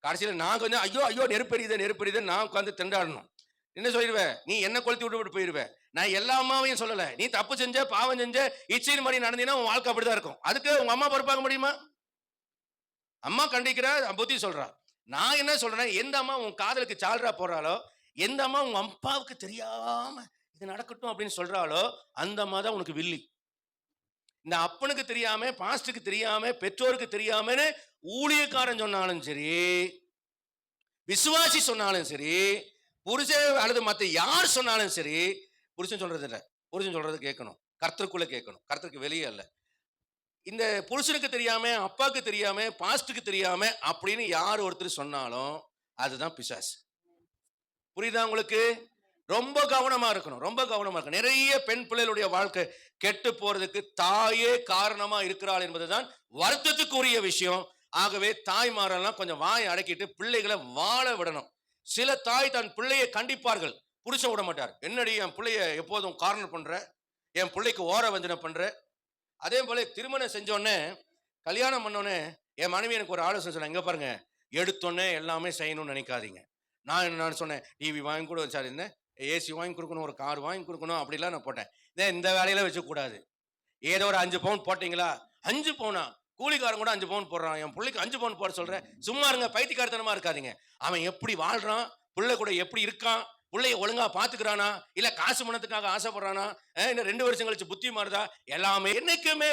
கடைசியில் நான் கொஞ்சம் ஐயோ ஐயோ நெருப்பெரியுது நான் உட்காந்து திண்டாடணும். என்ன சொல்லிடுவேன்? நீ என்ன கொளுத்தி விட்டு போட்டு போயிடுவேன். நான் எல்லா அம்மாவையும் சொல்லல. நீ தப்பு செஞ்ச, பாவம் செஞ்ச, இச்சையின் மாதிரி நடந்தீங்கன்னா உன் வாழ்க்கை அப்படிதான் இருக்கும். அதுக்கு உங்க அம்மா பொறுப்பாக முடியுமா? அம்மா கண்டிக்கிறா, புத்தி சொல்றா. நான் என்ன சொல்றேன், எந்த அம்மா உன் காதலுக்கு சால்ரா போடுறாளோ, எந்த அம்மா உங்க அப்பாவுக்கு தெரியாம இது நடக்கட்டும் அப்படின்னு சொல்றாளோ, அந்த அம்மா தான் உனக்கு வில்லி. இந்த அப்பனுக்கு தெரியாம, பாஸ்டுக்கு தெரியாம, பெற்றோருக்கு தெரியாமன்னு ஊழியக்காரன் சொன்னாலும் சரி, விசுவாசி சொன்னாலும் சரி, புருஷன் அல்லது மத்த யார் சொன்னாலும் சரி, புருஷன் சொல்றது இல்ல, புருஷன் சொல்றது கேட்கணும், கர்த்தருக்குள்ள கேட்கணும், கர்த்தருக்கு வெளியே அல்ல. இந்த புருஷனுக்கு தெரியாம, அப்பாவுக்கு தெரியாம, பாஸ்டுக்கு தெரியாம அப்படின்னு யார் ஒருத்தர் சொன்னாலும் அதுதான் பிசாசு. புரியுதா உங்களுக்கு? ரொம்ப கவனமா இருக்கணும், ரொம்ப கவனமா இருக்கணும். நிறைய பெண் பிள்ளைகளுடைய வாழ்க்கை கெட்டு போறதுக்கு தாயே காரணமா இருக்கிறாள் என்பதுதான் வருத்தத்துக்குரிய விஷயம். ஆகவே தாய்மாரெல்லாம் கொஞ்சம் வாய் அடக்கிட்டு பிள்ளைகளை வாழ விடணும். சில தாய் தன் பிள்ளையை கண்டிப்பார்கள், புருஷன் விட மாட்டார். என்னடி என் பிள்ளைய எப்போதும் கார்னர் பண்ற, என் பிள்ளைக்கு ஓர வஞ்சனை பண்ற. அதே போல திருமணம் செஞ்சோடனே, கல்யாணம் பண்ணோடனே என் மனைவி எனக்கு ஒரு ஆலோசனை சொன்ன, இங்க பாருங்க, எடுத்தோடனே எல்லாமே செய்யணும்னு நினைக்காதீங்க. நான் சொன்னேன், டிவி வாங்கி கூட சார், என்ன ஏசி வாங்கி கொடுக்கணும், ஒரு கார் வாங்கி கொடுக்கணும், அப்படிலாம் நான் போட்டேன். இந்த வேலையில வச்சுக்கூடாது. ஏதோ ஒரு 5 பவுன் போட்டீங்களா, 5 பவுனா, கூலிக்காரன் கூட 5 பவுன் போடுறான், என் பிள்ளைக்கு 5 பவுன் போட சொல்றேன். சும்மா இருங்க, பைத்தியக்காரத்தனமா இருக்காதீங்க. அவன் எப்படி வாழ்றான், பிள்ளை கூட எப்படி இருக்கான், பிள்ளைய ஒழுங்கா பாத்துக்கிறானா, இல்ல காசு பணத்துக்காக ஆசைப்படுறானா, இன்னும் 2 வருஷம் கழிச்சு புத்தி மாறுதா, எல்லாமே. என்னைக்குமே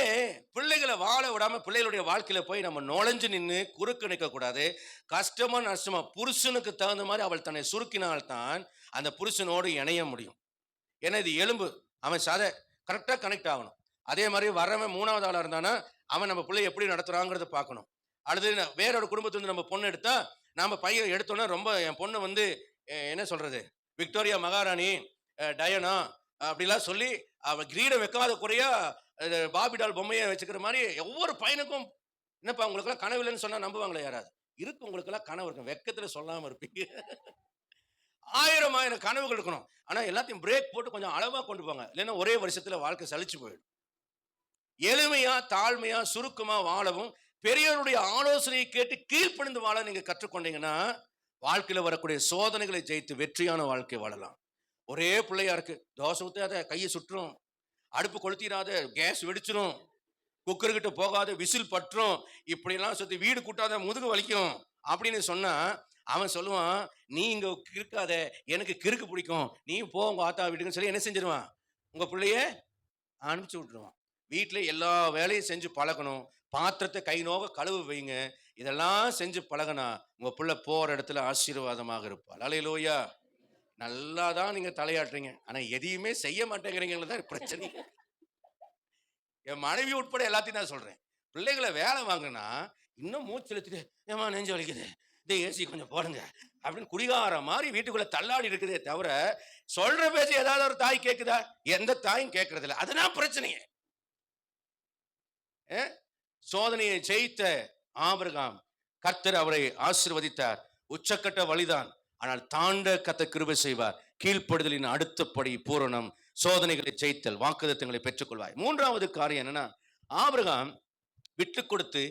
பிள்ளைகளை வாழ விடாம பிள்ளைகளுடைய வாழ்க்கையில போய் நம்ம நுழைஞ்சு நின்று குறுக்கு நிற்க கூடாது. கஷ்டமா நஷ்டமா புருஷனுக்கு தகுந்த மாதிரி அவள் தன்னை சுருக்கினால்தான் அந்த புருஷனோடு இணைய முடியும். ஏன்னா இது எலும்பு, அவன் சதை கரெக்டா கனெக்ட் ஆகணும். அதே மாதிரி வரவன் 3வது ஆளா இருந்தானா அவன் நம்ம பிள்ளை எப்படி நடத்துறாங்கிறத பார்க்கணும். அடுத்து வேறொரு குடும்பத்துல நம்ம பொண்ணு எடுத்தா, நாம பையன் எடுத்தோன்னா ரொம்ப, என் பொண்ணு வந்து என்ன சொல்றது, விக்டோரியா மகாராணி, டயனா அப்படிலாம் சொல்லி அவ கிரீடம் வைக்காத குறையா பாபிடால் பொம்மையை வச்சுக்கிற மாதிரி ஒவ்வொரு பையனுக்கும். என்னப்பா உங்களுக்கெல்லாம் கனவு இல்லைன்னு சொன்னா நம்புவாங்களே யாராவது? இருக்கு, உங்களுக்கெல்லாம் கனவு இருக்கும், வெக்கத்துல சொல்லாம இருப்பீங்க. 1000 கனவுகள் இருக்கணும். ஆனா எல்லாத்தையும் பிரேக் போட்டு கொஞ்சம் அளவா கொண்டு போங்க, இல்லைன்னா ஒரே வருஷத்துல வாழ்க்கை சலிச்சு போயிடும். எளிமையா, தாழ்மையா, சுருக்கமா வாழவும் பெரியவருடைய ஆலோசனையை கேட்டு கீழ்ப்படிந்து வாழ நீங்க கற்றுக்கொண்டீங்கன்னா வாழ்க்கையில வரக்கூடிய சோதனைகளை ஜெயித்து வெற்றியான வாழ்க்கை வாழலாம். ஒரே பிள்ளையா இருக்கு, தோசை ஊத்தாத, கையை சுற்றும், அடுப்பு கொளுத்திடாத, கேஸ் வெடிச்சிடும், குக்கர்கிட்ட போகாத, விசில் பற்றும், இப்படி எல்லாம் சுத்தி வீடு கூட்டாத, முதுகு வலிக்கும் அப்படின்னு சொன்னா அவன் சொல்லுவான், நீ இங்க இருக்காத, எனக்கு கிறுக்கு பிடிக்கும், நீ போ உங்க ஆத்தா வீட்டுக்குன்னு சொல்லி என்ன செஞ்சிருவான், உங்க பிள்ளைய அனுப்பிச்சு விட்டுருவான். வீட்டுல எல்லா வேலையும் செஞ்சு பழகணும். பாத்திரத்தை கை நோக கழுவு வைங்க. இதெல்லாம் செஞ்சு பழகனா உங்க பிள்ளை போற இடத்துல ஆசீர்வாதமாக இருப்பாள். அல்லேலூயா. நல்லா தான் நீங்க தலையாட்டுறீங்க, ஆனா எதையுமே செய்ய மாட்டேங்கிறீங்களா தான் பிரச்சனை. என் மனைவி உட்பட எல்லாத்தையும் நான் சொல்றேன். பிள்ளைகளை வேலை வாங்கினா இன்னும் மூச்சு இழுத்துட்டு, ஏமா நெஞ்சு வலிக்குது, இந்த ஏசி கொஞ்சம் போடுங்க அப்படின்னு குடிகார மாதிரி வீட்டுக்குள்ள தள்ளாடி இருக்குதே தவிர சொல்ற பேச்சு ஏதாவது ஒரு தாய் கேட்குதா? எந்த தாயும் கேட்கறது இல்லை. அதுதான் பிரச்சனையே. சோதனையை ஜெயித்த ஆபிரகாம், கர்த்தர் அவரை ஆசீர்வதித்தார். உச்சக்கட்ட வழிதான், ஆனால் தாண்ட கர்த்தர் கிருபை செய்வார். கீழ்ப்படுதலின் அடுத்தபடி பூரணம், சோதனைகளை ஜெயித்தல், வாக்குத்தத்தங்களை பெற்றுக்கொள்வாய். 3வது காரியம் என்னன்னா, ஆபிரகாம் விட்டு கொடுத்து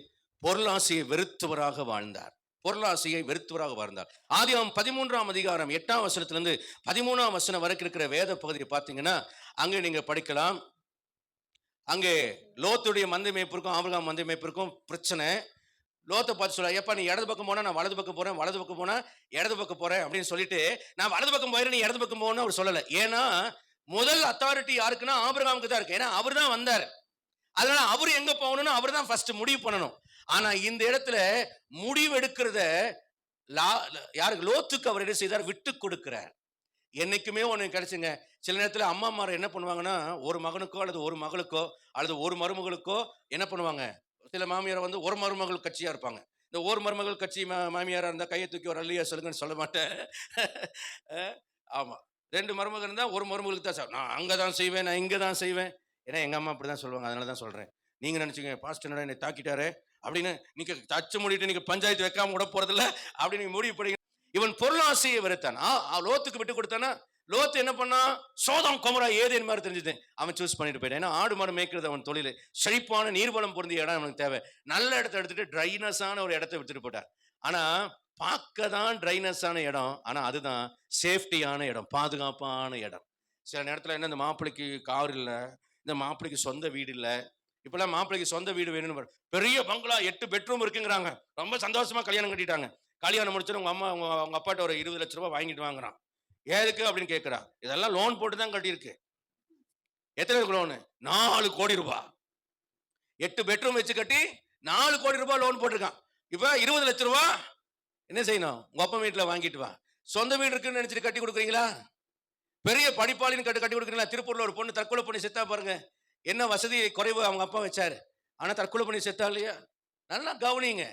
பொருளாசையை வெறுத்தவராக வாழ்ந்தார். பொருளாசையை வெறுத்தவராக வாழ்ந்தார். ஆதியாகமம் 13ஆம் அதிகாரம் 8ஆம் வசனத்திலிருந்து 13ஆம் வசனம் வரைக்கும் இருக்கிற வேத பகுதியை பார்த்தீங்கன்னா அங்கே நீங்க படிக்கலாம். அங்கே லோத்துடைய மந்தை மேய்ப்பிற்கும் ஆபிரகாம் மந்தை மேய்ப்பிற்கும் பிரச்சனை. லோத்தை பார்த்து சொல்ல, ஏப்பா நீ இடது பக்கம் போனா நான் வலது பக்கம் போறேன், வலது பக்கம் போனா இடது பக்கம் போறேன் அப்படின்னு சொல்லிட்டு, நான் வலது பக்கம் போயிரு, நீ இடது பக்கம் போகணும்னு அவர் சொல்லல. ஏன்னா முதல் அத்தாரிட்டி யாருக்குன்னா ஆபிரகாமுக்கு தான் இருக்கு. ஏன்னா அவர் தான் வந்தார். அதனால அவர் எங்க போகணும்னு அவர் தான் ஃபர்ஸ்ட் முடிவு பண்ணணும். ஆனா இந்த இடத்துல முடிவு எடுக்கிறத யாருக்கு, லோத்துக்கு அவர் என்ன செய்தார், விட்டு கொடுக்கிறார். என்னைக்குமே ஒண்ணு கிடைச்சுங்க. சில நேரத்துல அம்மாமார் என்ன பண்ணுவாங்கன்னா, ஒரு மகனுக்கோ அல்லது ஒரு மகளுக்கோ அல்லது ஒரு மருமகளுக்கோ என்ன பண்ணுவாங்க, சில மாமியார் வந்து ஒரு மருமகள் கட்சியா இருப்பாங்க. இந்த ஒரு மருமகள் கட்சி மாமியாரா இருந்தா கையை தூக்கி ஒரு அல்லையா சொல்லுங்கன்னு சொல்ல மாட்டேன். ஆமா, 2 மருமகள் இருந்தா ஒரு மருமகளுக்கு தான் நான் அங்கதான் செய்வேன், நான் இங்க தான் செய்வேன். ஏன்னா எங்க அம்மா அப்படிதான் சொல்லுவாங்க. அதனாலதான் சொல்றேன். நீங்க நினைச்சீங்க பாஸ்டர் என்னடா என்னை தாக்கிட்டாரு அப்படின்னு, நீங்க தச்சு மூடிட்டு நீங்க பஞ்சாயத்து வைக்காம விட போறதில்ல அப்படின்னு நீங்க முடிவு பண்ணீங்க. இவன் பொருளாசையை வெறுத்தான். லோத்துக்கு விட்டு கொடுத்தானா, லோத்து என்ன பண்ணா, சோதம் கொமரா ஏதேன் மாதிரி தெரிஞ்சது, அவன் சூஸ் பண்ணிட்டு போயிட்டான். ஏன்னா ஆடு மாடு மேய்க்கிறது அவன் தொழில். செழிப்பான நீர்வளம் பொருந்திய இடம் அவனுக்கு தேவை. நல்ல இடத்த எடுத்துட்டு ட்ரைனஸான ஒரு இடத்த விட்டுட்டு போட்டார். ஆனா பார்க்க தான் ட்ரைனஸான இடம், ஆனா அதுதான் சேஃப்டியான இடம், பாதுகாப்பான இடம். சில நேரத்துல என்ன, இந்த மாப்பிள்ளைக்கு கார் இல்லை, இந்த மாப்பிள்ளைக்கு சொந்த வீடு இல்லை. இப்பெல்லாம் மாப்பிள்ளைக்கு சொந்த வீடு வேணும்னு பெரிய பங்களா 8 பெட்ரூம் இருக்குங்கிறாங்க. ரொம்ப சந்தோஷமா கல்யாணம் கட்டிட்டாங்க. கல்யாணம் முடிச்சு உங்க அம்மா உங்க அப்பாட்ட ஒரு 20 லட்சம் ரூபாய் வாங்கிட்டு வாங்குறான். ஏதுக்கு அப்படின்னு கேட்கிறா. இதெல்லாம் லோன் போட்டு தான் கட்டியிருக்கு. எத்தனை இருக்கு லோனு? 4 கோடி ரூபாய். 8 பெட்ரூம் வச்சு கட்டி 4 கோடி ரூபாய் லோன் போட்டிருக்கான். இப்ப 20 லட்சம் ரூபாய் என்ன செய்யணும், உங்க அப்பா வீட்டுல வாங்கிட்டு வா. சொந்த வீடு இருக்குன்னு நினைச்சிட்டு கட்டி கொடுக்குறீங்களா? பெரிய படிப்பாளின்னு கட்டி கொடுக்குறீங்களா? திருப்பூர்ல ஒரு பொண்ணு தற்கொலை பண்ணி செத்தா பாருங்க. என்ன வசதி குறைவு அவங்க அப்பா வச்சாரு, ஆனா தற்கொலை பண்ணி செத்தா இல்லையா? நல்லா கவனிங்க.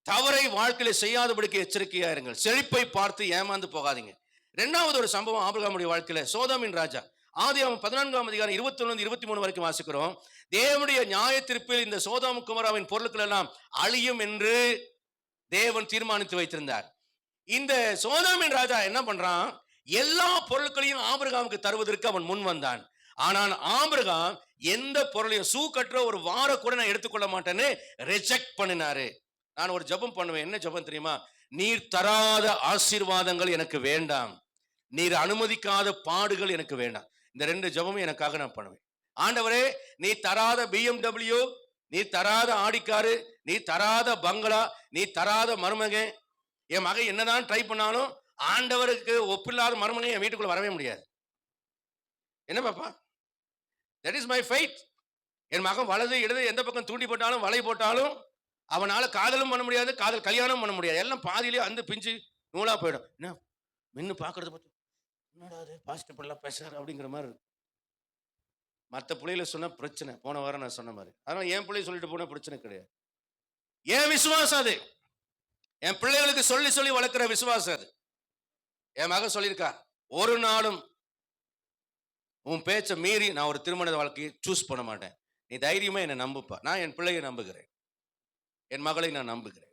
தவறை வாழ்க்கையில செய்யாதபடிக்கு எச்சரிக்கையா இருங்கள். செழிப்பை பார்த்து ஏமாந்து போகாதீங்க. இரண்டாவது ஒரு சம்பவம் ஆபிரகாமுடைய வாழ்க்கையில, சோதோமின் ராஜா. ஆதியாகமம் 14ஆம் அதிகாரம் 21 23 வரைக்கும் வாசிக்கிறோம். தேவனுடைய நியாய தீர்ப்பில் இந்த சோதோம் குமராவின் பொருட்கள் எல்லாம் அழியும் என்று தேவன் தீர்மானித்து வைத்திருந்தார். இந்த சோதோமின் ராஜா என்ன பண்றான்? எல்லா பொருட்களையும் ஆபிரகாமுக்கு தருவதற்கு அவன் முன் வந்தான். ஆனால் ஆபிரகாம் எந்த பொருளையும், ஷூ கட்டுற ஒரு வார கூட நான் எடுத்துக்கொள்ள மாட்டேன்னு ரிஜெக்ட் பண்ணினாரு. நான் ஒரு ஜெபம் பண்ணுவேன். என்ன ஜெபம் தெரியுமா? நீர் தராத ஆசீர்வாதங்கள் எனக்கு வேண்டாம், நீர் அனுமதிக்காத பாடுகள் எனக்கு வேண்டாம். இந்த ரெண்டு ஜெபமும் எனக்காக நான் பண்ணுவேன். ஆண்டவரே, நீ தராத BMW, நீ தராத ஆடிக்காரு, நீ தராத பங்களா, நீ தராத மருமகன், என் மகன் என்னதான் ட்ரை பண்ணாலும் ஆண்டவருக்கு ஒப்பில்லாத மருமகன் என் வீட்டுக்குள்ள வரவே முடியாது. என்ன பாப்பா? That is my faith. என் மகன் வலது இடது எந்த பக்கம் தூண்டி போட்டாலும் வலை போட்டாலும் அவனால காதலும் பண்ண முடியாது, காதல் கல்யாணம் பண்ண முடியாது. எல்லாம் பாதியிலே அந்த பிஞ்சு நூலா போயிடும். என்ன மின்னு பாக்குறது பார்த்து என்னடா அது பாஸ்ட் பண்ணலாம் பேசுறாரு அப்படிங்கிற மாதிரி இருக்கு. மற்ற பிள்ளைகளை சொன்னா பிரச்சனை. போன வாரம் நான் சொன்ன மாதிரி. அதனால என் பிள்ளை சொல்லிட்டு போனா பிரச்சனை கிடையாது. என் விசுவாசம் அது. என் பிள்ளைகளுக்கு சொல்லி சொல்லி வளர்க்கிற விசுவாசம் அது. என் மகன் சொல்லியிருக்கா, ஒரு நாளும் உன் பேச்சை மீறி நான் ஒரு திருமண வாழ்க்கையை சூஸ் பண்ண மாட்டேன், நீ தைரியமா என்னை நம்புப்பா. நான் என் பிள்ளையை நம்புகிறேன், என் மகளை நான் நம்புகிறேன்.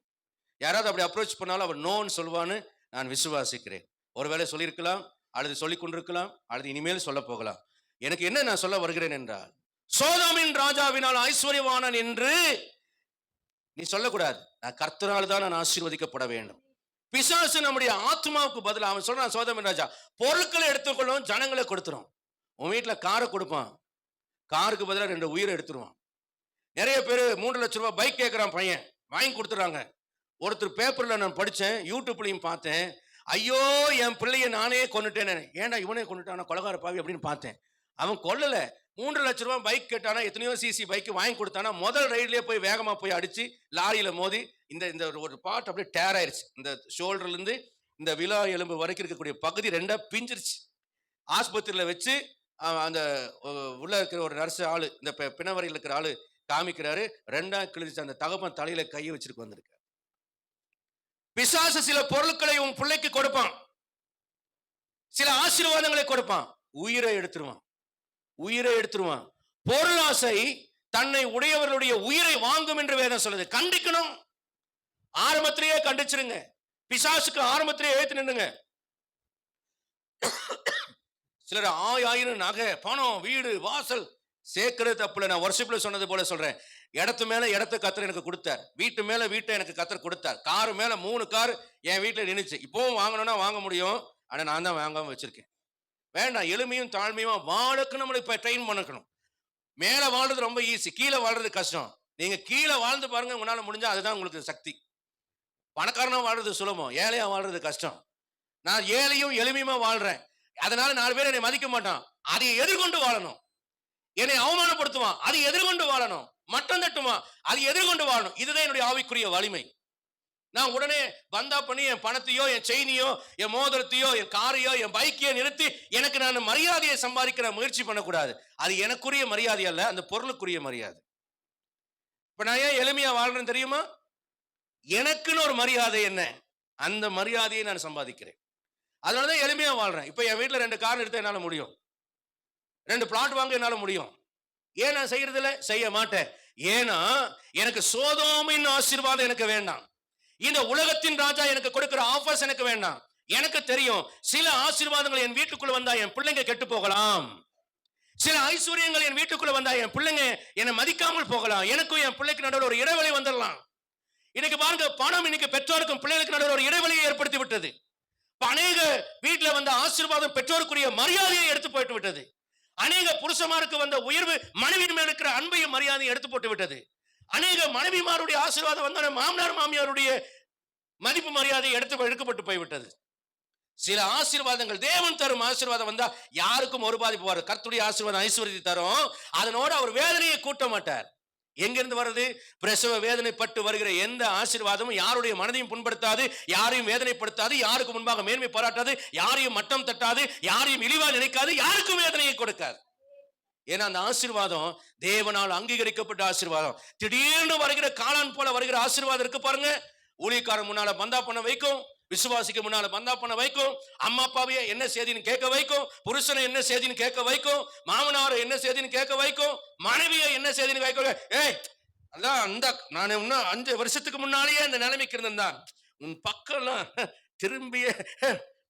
யாராவது அப்படி அப்ரோச் பண்ணாலும் அவன் நோன்னு சொல்வான்னு நான் விசுவாசிக்கிறேன். ஒருவேளை சொல்லியிருக்கலாம், அல்லது சொல்லிக் கொண்டிருக்கலாம், அல்லது இனிமேல் சொல்ல போகலாம். எனக்கு என்ன நான் சொல்ல வருகிறேன் என்றால், சோதோமின் ராஜாவினால் ஐஸ்வர்யவானன் என்று நீ சொல்லக்கூடாது. நான் கர்த்தரால் தான் நான் ஆசீர்வதிக்கப்பட வேண்டும். பிசாசு நம்முடைய ஆத்மாவுக்கு பதிலாக அவன் சொல்றான், சோதோமின் ராஜா பொருட்களை எடுத்துக்கொள்ளும், ஜனங்களை கொடுத்துரும். உன் வீட்டில் காரை கொடுப்பான், காருக்கு பதிலாக 2 உயிரை எடுத்துருவான். நிறைய பேர் 3 லட்சம் ரூபாய் பைக் கேட்குறான், பையன் வாங்கி கொடுத்துறாங்க. ஒருத்தர் பேப்பரில் நான் படித்தேன், யூடியூப்லையும் பார்த்தேன். ஐயோ என் பிள்ளைய நானே கொண்டுட்டேன், ஏன்டா இவனே கொண்டுட்டானா கொலகார பாவி அப்படின்னு பார்த்தேன். அவன் கொல்லல, 3 லட்சம் ரூபாய் பைக் கேட்டானா, எத்தனையோ சிசி பைக் வாங்கி கொடுத்தானா, முதல் ரைட்லயே போய் வேகமா போய் அடிச்சு லாரியில மோதி இந்த ஒரு பார்ட் அப்படியே டேர் ஆயிருச்சு. இந்த ஷோல்டர்ல இருந்து இந்த விலா எலும்பு வரைக்கும் இருக்கக்கூடிய பகுதி 2 பிஞ்சிருச்சு. ஆஸ்பத்திரியில வச்சு அந்த உள்ள இருக்கிற ஒரு நர்ஸ் ஆளு, இந்த பிணவரையில் இருக்கிற ஆளு காமிக்கிறாரு, 2 கிழிச்சு அந்த தகப்பன் தலையில கையை வச்சிருக்கு வந்திருக்க. பிசாசு சில பொருட்களை உன் பிள்ளைக்கு கொடுப்பான், சில ஆசீர்வாதங்களை கொடுப்பான், உயிரை எடுத்துருவான், உயிரை எடுத்துருவான். பொருளாசை தன்னை உடையவர்களுடைய உயிரை வாங்கும் என்று வேதம் சொல்லுது. கண்டிக்கணும், ஆரம்பத்திலேயே கண்டிச்சிருங்க. பிசாசுக்கு ஆரம்பத்திலேயே ஏத்து நின்னுங்க. சிலர் 1000 நகை பணம் வீடு வாசல் சேர்க்கிறது தப்புல. நான் வர்ஷிப்ல சொன்னது போல சொல்றேன், இடத்து மேல இடத்த கத்தர் எனக்கு கொடுத்தார், வீட்டு மேல வீட்டை எனக்கு கத்தர் கொடுத்தார், காரு மேல 3 கார் என் வீட்டுல நின்னுச்சு. இப்பவும் வாங்கணும்னா வாங்க முடியும், ஆனா நான் தான் வாங்காம வச்சிருக்கேன். வேண்டாம், எளிமையும் தாழ்மையும் வாழக்கு நம்மளை இப்ப ட்ரெயின் பண்ணணும். மேல வாழ்றது ரொம்ப ஈஸி, கீழே வாழ்றது கஷ்டம். நீங்க கீழே வாழ்ந்து பாருங்க, உங்களால முடிஞ்சா அதுதான் உங்களுக்கு சக்தி. பணக்காரனா வாழ்றது சுலபம், ஏழையா வாழ்றது கஷ்டம். நான் ஏழையும் எளிமையுமா வாழ்றேன், அதனால 4 பேர் என்னை மதிக்க மாட்டான், அதை எதிர்கொண்டு வாழணும். என்னை அவமானப்படுத்துவான், அதை எதிர்கொண்டு வாழணும். மட்டம் தட்டுவான், அதை எதிர்கொண்டு வாழணும். இதுதான் என்னுடைய ஆவிக்குரிய வலிமை. நான் உடனே பந்தா பண்ணி என் பணத்தையோ என் செயினியோ என் மோதிரத்தையோ என் காரையோ என் பைக்கையோ நிறுத்தி எனக்கு நான் மரியாதையை சம்பாதிக்கிற முயற்சி பண்ணக்கூடாது. அது எனக்குரிய மரியாதை அல்ல, அந்த பொருளுக்குரிய மரியாதை. இப்ப நான் ஏன் எளிமையா வாழ்றேன்னு தெரியுமா? எனக்குன்னு ஒரு மரியாதை என்ன, அந்த மரியாதையை நான் சம்பாதிக்கிறேன். அதனாலதான் எளிமையா வாழ்றேன். இப்ப என் வீட்டுல 2 கார் எடுத்த என்னால முடியும், 2 பிளாட் வாங்க என்னால முடியும். ஏன் நான் செய்யறது இல்லை? செய்ய மாட்டேன். ஏன்னா எனக்கு சோதோமின் ஆசீர்வாதம் எனக்கு வேண்டாம், இந்த உலகத்தின் ராஜா எனக்கு கொடுக்கிற ஆஃபர்ஸ் எனக்கு வேண்டாம். எனக்கு தெரியும், சில ஆசீர்வாதங்கள் என் வீட்டுக்குள்ள வந்தா என் பிள்ளைங்க கெட்டு போகலாம், சில ஐஸ்வர்யங்கள் என் வீட்டுக்குள்ள வந்தா என் பிள்ளைங்க என்னை மதிக்காமல் போகலாம், எனக்கும் என் பிள்ளைக்கு நடுவில் ஒரு இடைவெளி வந்துடலாம். இன்னைக்கு பாருங்க, பணம் இன்னைக்கு பெற்றோருக்கும் பிள்ளைகளுக்கு நடுவில் ஒரு இடைவெளியை ஏற்படுத்தி விட்டது. அநேக வீட்டுல வந்த ஆசீர்வாதம் பெற்றோருக்குரிய மரியாதையை எடுத்து போயிட்டு விட்டது. அநேக புருஷமாருக்கு வந்த உயர்வு மனைவியின் மேல் இருக்கிற அன்பையும் மரியாதையை எடுத்து போட்டு விட்டது. அநேக மனைவிமாருடைய ஆசீர்வாதம் வந்த மாமனார் மாமியாருடைய மதிப்பு மரியாதையை எடுக்கப்பட்டு போய்விட்டது. சில ஆசீர்வாதங்கள், தேவன் தரும் ஆசீர்வாதம் வந்தா யாருக்கும் ஒரு பாதிப்பு வரும். கர்த்தருடைய ஆசீர்வாதம் ஐஸ்வர்யத்தை தரும், அதனோட அவர் வேதனையை கூட்ட மாட்டார். எங்கிருந்து வருது? பிரசவ வேதனைப்பட்டு வருகிற எந்த ஆசீர்வாதமும் யாருடைய மனதையும் புண்படுத்தாது, யாரையும் வேதனைப்படுத்தாது, யாருக்கு முன்பாக மேன்மை பாராட்டாது, யாரையும் மட்டம் தட்டாது, யாரையும் இழிவா நினைக்காது, யாருக்கும் வேதனையை கொடுக்காது. ஏன்னா அந்த ஆசீர்வாதம் தேவனால் அங்கீகரிக்கப்பட்ட ஆசீர்வாதம். திடீர்னு வருகிற காளான் போல வருகிற ஆசீர்வாதம் இருக்கு பாருங்க. ஊழியக்காரன் முன்னால பந்தா பண்ண வைக்கும், விசுவாசிக்கு முன்னால பந்தா பண்ண வைக்கும், அம்மா அப்பாவையே என்ன செய்தின்னு கேட்க வைக்கும், புருஷனை என்ன செய்தின்னு கேட்க வைக்கும், மாமனாரை என்ன செய்தின்னு கேட்க வைக்கும், மனைவியை என்ன செய்தின்னு கேட்க. ஏய் அதான் அந்த நான் இன்னும் 5 வருஷத்துக்கு முன்னாலேயே அந்த நிலைமைக்கு இருந்திருந்தான், உன் பக்கம்லாம் திரும்பிய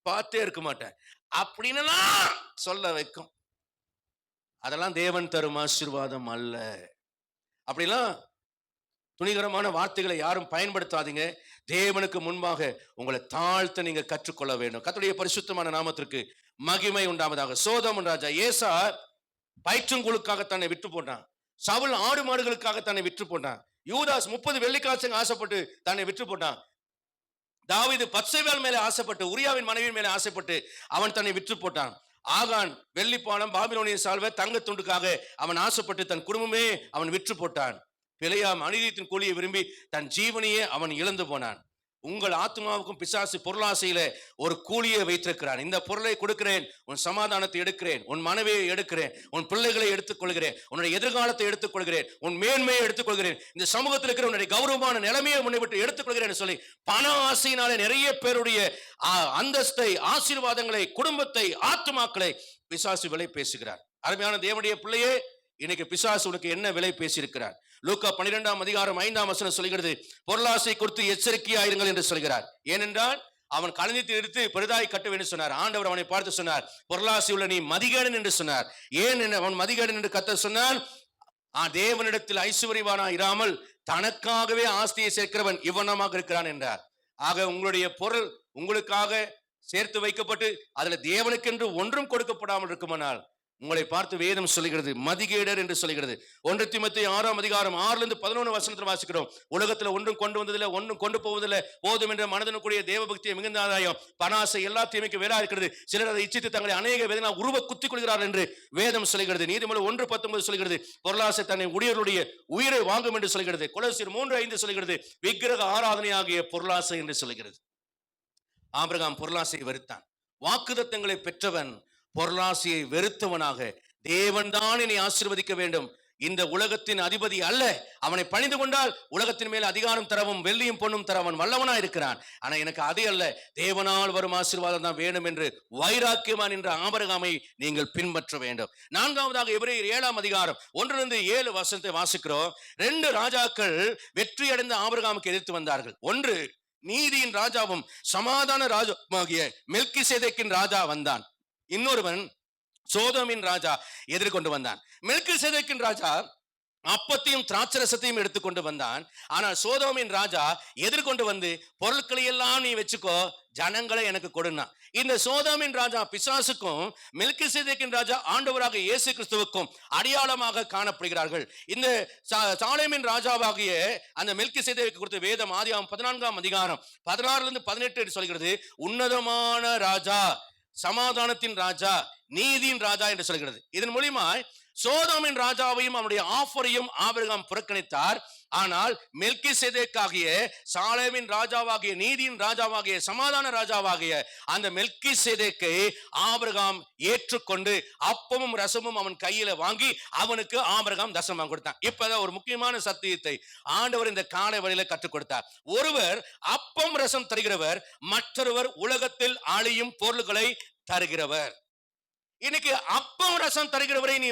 பார்த்தே இருக்க மாட்டேன் அப்படின்னு சொல்ல வைக்கும். அதெல்லாம் தேவன் தரும் ஆசீர்வாதம் அல்ல. அப்படிலாம் துணிகரமான வார்த்தைகளை யாரும் பயன்படுத்தாதீங்க. தேவனுக்கு முன்பாக உங்களை தாழ்த்த நீங்க கற்றுக்கொள்ள வேண்டும். கர்த்தருடைய பரிசுத்தமான நாமத்திற்கு மகிமை உண்டாவதாக. சோதோம் ராஜா ஏசா பயிற்றுங்குழுக்காக தன்னை விட்டு போட்டான். சவுல் ஆடு மாடுகளுக்காக தன்னை விற்று போட்டான். யூதாஸ் 30 வெள்ளிக்காசுக்கு ஆசைப்பட்டு தன்னை விற்று போட்டான். தாவீது பத்சேபாள் மேல ஆசைப்பட்டு, உரியாவின் மனைவியின் மேல ஆசைப்பட்டு அவன் தன்னை விற்று போட்டான். ஆகான் வெள்ளிப்பாலம், பாபிலோனிய சால்வை, தங்க துண்டுக்காக அவன் ஆசைப்பட்டு தன் குடும்பமே அவன் விற்று போட்டான். பிழையாம் அநீதியின் கூலியை விரும்பி தன் ஜீவனையே அவன் இழந்து போனான். உங்கள் ஆத்மாவுக்கும் பிசாசு பொருளாசையில ஒரு கூலியை வைத்திருக்கிறான். இந்த பொருளை கொடுக்கிறேன், உன் சமாதானத்தை எடுக்கிறேன், உன் மனைவியை எடுக்கிறேன், உன் பிள்ளைகளை எடுத்துக்கொள்கிறேன், உன்னுடைய எதிர்காலத்தை எடுத்துக்கொள்கிறேன், உன் மேன்மையை எடுத்துக்கொள்கிறேன், இந்த சமூகத்தில் இருக்கிற உன்னுடைய கௌரவமான நிலைமையை முன்னை விட்டு எடுத்துக்கொள்கிறேன் சொல்லி பண ஆசையினாலே நிறைய பேருடைய அந்தஸ்தை, ஆசீர்வாதங்களை, குடும்பத்தை, ஆத்துமாக்களை பிசாசு விலை பேசுகிறார். அருமையான தேவனுடைய பிள்ளையே, இன்னைக்கு பிசாசு உனக்கு என்ன விலை பேசியிருக்கிறார்? லூக்கா 12ஆம் அதிகாரம் 5ஆம் வசனம் சொல்கிறது, பொருளாசை குறித்து எச்சரிக்கையாயிருங்கள் என்று சொல்கிறார். ஏனென்றால் அவன் களஞ்சியத்தை எடுத்து பெரிதாய் கட்ட வேண்டும் சொன்னார். ஆண்டவர் அவனை பார்த்து சொன்னார், பொருளாசை உள்ள நீ மதிகேடன் என்று சொன்னார். ஏன் அவன் மதிகேடன் என்று கத்த சொன்னான்? தேவனிடத்தில் ஐஸ்வர்யவானா இராமல் தனக்காகவே ஆஸ்தியை சேர்க்கிறவன் இவ்வனமாக இருக்கிறான் என்றார். ஆக உங்களுடைய பொருள் உங்களுக்காக சேர்த்து வைக்கப்பட்டு அதுல தேவனுக்கென்று ஒன்றும் கொடுக்கப்படாமல் இருக்குமானால் உங்களை பார்த்து வேதம் சொல்லுகிறது மதிகேடர் என்று சொல்லுகிறது. 1 தீமோத்தேயு 6ஆம் அதிகாரம் 6-11 வசனத்தில் வாசிக்கிறோம். உலகத்துல ஒன்றும் கொண்டு வந்ததில்லை, ஒன்றும் கொண்டு போவதில்லை, போதும் என்ற மனதனுக்குரிய தேவபக்தியை மிகுந்த ஆதாயம், பணாசை எல்லா தீமைக்கு வேலா இருக்கிறது, சிலர் அதை இச்சித்து தங்களை அநேக வேதனை உருவ குத்திக் கொள்கிறார் என்று வேதம் சொல்லுகிறது. நீதிமொழி 1:19 சொல்லுகிறது, பொருளாசை தன்னை உடையவருடைய உயிரை வாங்கும் என்று சொல்லுகிறது. கொலோசியர் 3:5 சொல்லுகிறது, விக்கிரக ஆராதனையாகிய பொருளாசை என்று சொல்லுகிறது. ஆபிரகாம் பொருளாசையை வெறுத்தான். வாக்குத்தத்தங்களை பெற்றவன் பொருளாசையை வெறுத்தவனாக, தேவன் தான் என்னை ஆசீர்வதிக்க வேண்டும், இந்த உலகத்தின் அதிபதி அல்ல, அவனை பணிந்து கொண்டால் உலகத்தின் மேல் அதிகாரம் தரவும் வெள்ளியும் பொன்னும் தரவன் வல்லவனா இருக்கிறான், ஆனா எனக்கு அதே அல்ல, தேவனால் வரும் ஆசீர்வாதம் தான் வேணும் என்று வைராக்கியமான் என்ற ஆபிரகாமை நீங்கள் பின்பற்ற வேண்டும். 4ஆவதாக எபிரேயர் 7ஆம் அதிகாரம் 1-7 வசனத்தை வாசிக்கிறோம். 2 ராஜாக்கள் வெற்றி அடைந்த ஆபிரகாமுக்கு எதிர்த்து வந்தார்கள். ஒன்று நீதியின் ராஜாவும் சமாதான ராஜாவாகிய மெல்கிசேதேக்கின் ராஜா வந்தான். இன்னொருவன் சோதோமின் ராஜா எதிர்கொண்டு வந்தான். மெல்கிசேதேக்கின் ராஜா அப்பத்தையும் திராட்சரசத்தையும் எடுத்துக்கொண்டு வந்தான். ஆனால் சோதோமின் ராஜா எதிர்கொண்டு வந்து பொருட்களை எல்லாம் நீ வச்சுக்கோ, ஜனங்களை எனக்கு கொடுனா. இந்த சோதோமின் ராஜா பிசாசுக்கும் மெல்கிசேதேக்கின் ராஜா ஆண்டவராக இயேசு கிறிஸ்துவுக்கும் அடையாளமாக காணப்படுகிறார்கள். இந்த சாலேமின் ராஜாவாகிய அந்த மெல்கிசேதேக்கு குறித்த வேதம் ஆதியாகமம் 14ஆம் அதிகாரம் 16-18 சொல்கிறது, உன்னதமான ராஜா, சமாதானத்தின் ராஜா, நீதியின் ராஜா என்று சொல்கிறது. இதன் மூலமா சோதோமின் ராஜாவையும் அவனுடைய ஆஃபரையும் ஆபிரகாம் புறக்கணித்தார். ஆனால் மெல்கிசேதேக்காகிய சாலேமின் ராஜாவாகிய, நீதியின் ராஜாவாகிய, சமாதான ராஜாவாகிய அந்த மெல்கிசேதேக்கை ஆபிரகாம் ஏற்றுக்கொண்டு அப்பமும் ரசமும் அவன் கையில வாங்கி அவனுக்கு ஆபிரகாம் தசமம் கொடுத்தான். இப்பதான் ஒரு முக்கியமான சத்தியத்தை ஆண்டவர் இந்த காலை வழியில கற்றுக் கொடுத்தார். ஒருவர் அப்பம் ரசம் தருகிறவர், மற்றொருவர் உலகத்தில் அழியும் பொருள்களை தருகிறவர். இன்னைக்கு அப்பம் ரசம் தருகிறவரை நீ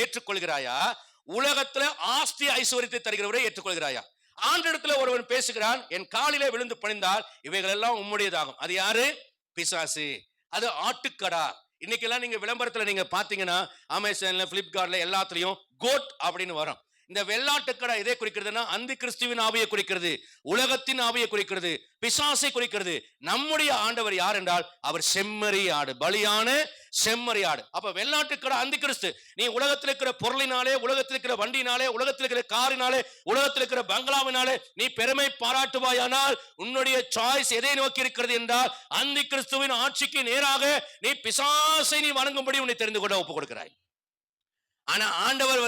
ஏற்றுக்கொள்கிறாயா? உலகத்துல ஆஸ்தி ஐஸ்வர்யத்தை தருகிறவரை ஏற்றுக்கொள்கிறாயா? ஆண்டவரிடத்துல ஒருவன் பேசுகிறான், என் காலிலே விழுந்து பணிந்தால் இவைகள் எல்லாம் உம்முடையதாகும். அது யாரு? பிசாசு. அது ஆட்டுக்கடா. இன்னைக்கு எல்லாம் நீங்க விளம்பரத்துல நீங்க பாத்தீங்கன்னா அமேசான்ல, பிளிப்கார்ட்ல எல்லாத்துலயும் கோட் அப்படின்னு வரும். இந்த வெள்ளாட்டுக்கடா எதை குறிக்கிறதுனா அந்தி கிறிஸ்துவின் ஆவியை குறிக்கிறது, உலகத்தின் ஆவியை குறிக்கிறது, பிசாசை குறிக்கிறது. நம்முடைய ஆண்டவர் யார் என்றால் அவர் செம்மறி ஆடு, பலியான செம்மறி ஆடு. அப்ப வெள்ளாட்டுக்கடா அந்தி கிறிஸ்து. நீ உலகத்தில் இருக்கிற பொருளினாலே, உலகத்தில் இருக்கிற வண்டினாலே, உலகத்தில் இருக்கிற காரினாலே, உலகத்தில் இருக்கிற பங்களாவினாலே நீ பெருமை பாராட்டுவாயானால் உன்னுடைய சாய்ஸ் எதை நோக்கி இருக்கிறது என்றால் அந்தி கிறிஸ்துவின் ஆட்சிக்கு நேராக நீ பிசாசை நீ வணங்கும்படி உன்னை தெரிந்து கொள்ள ஒப்புக் கொடுக்கிறாய். ஆனா ஆண்டவர்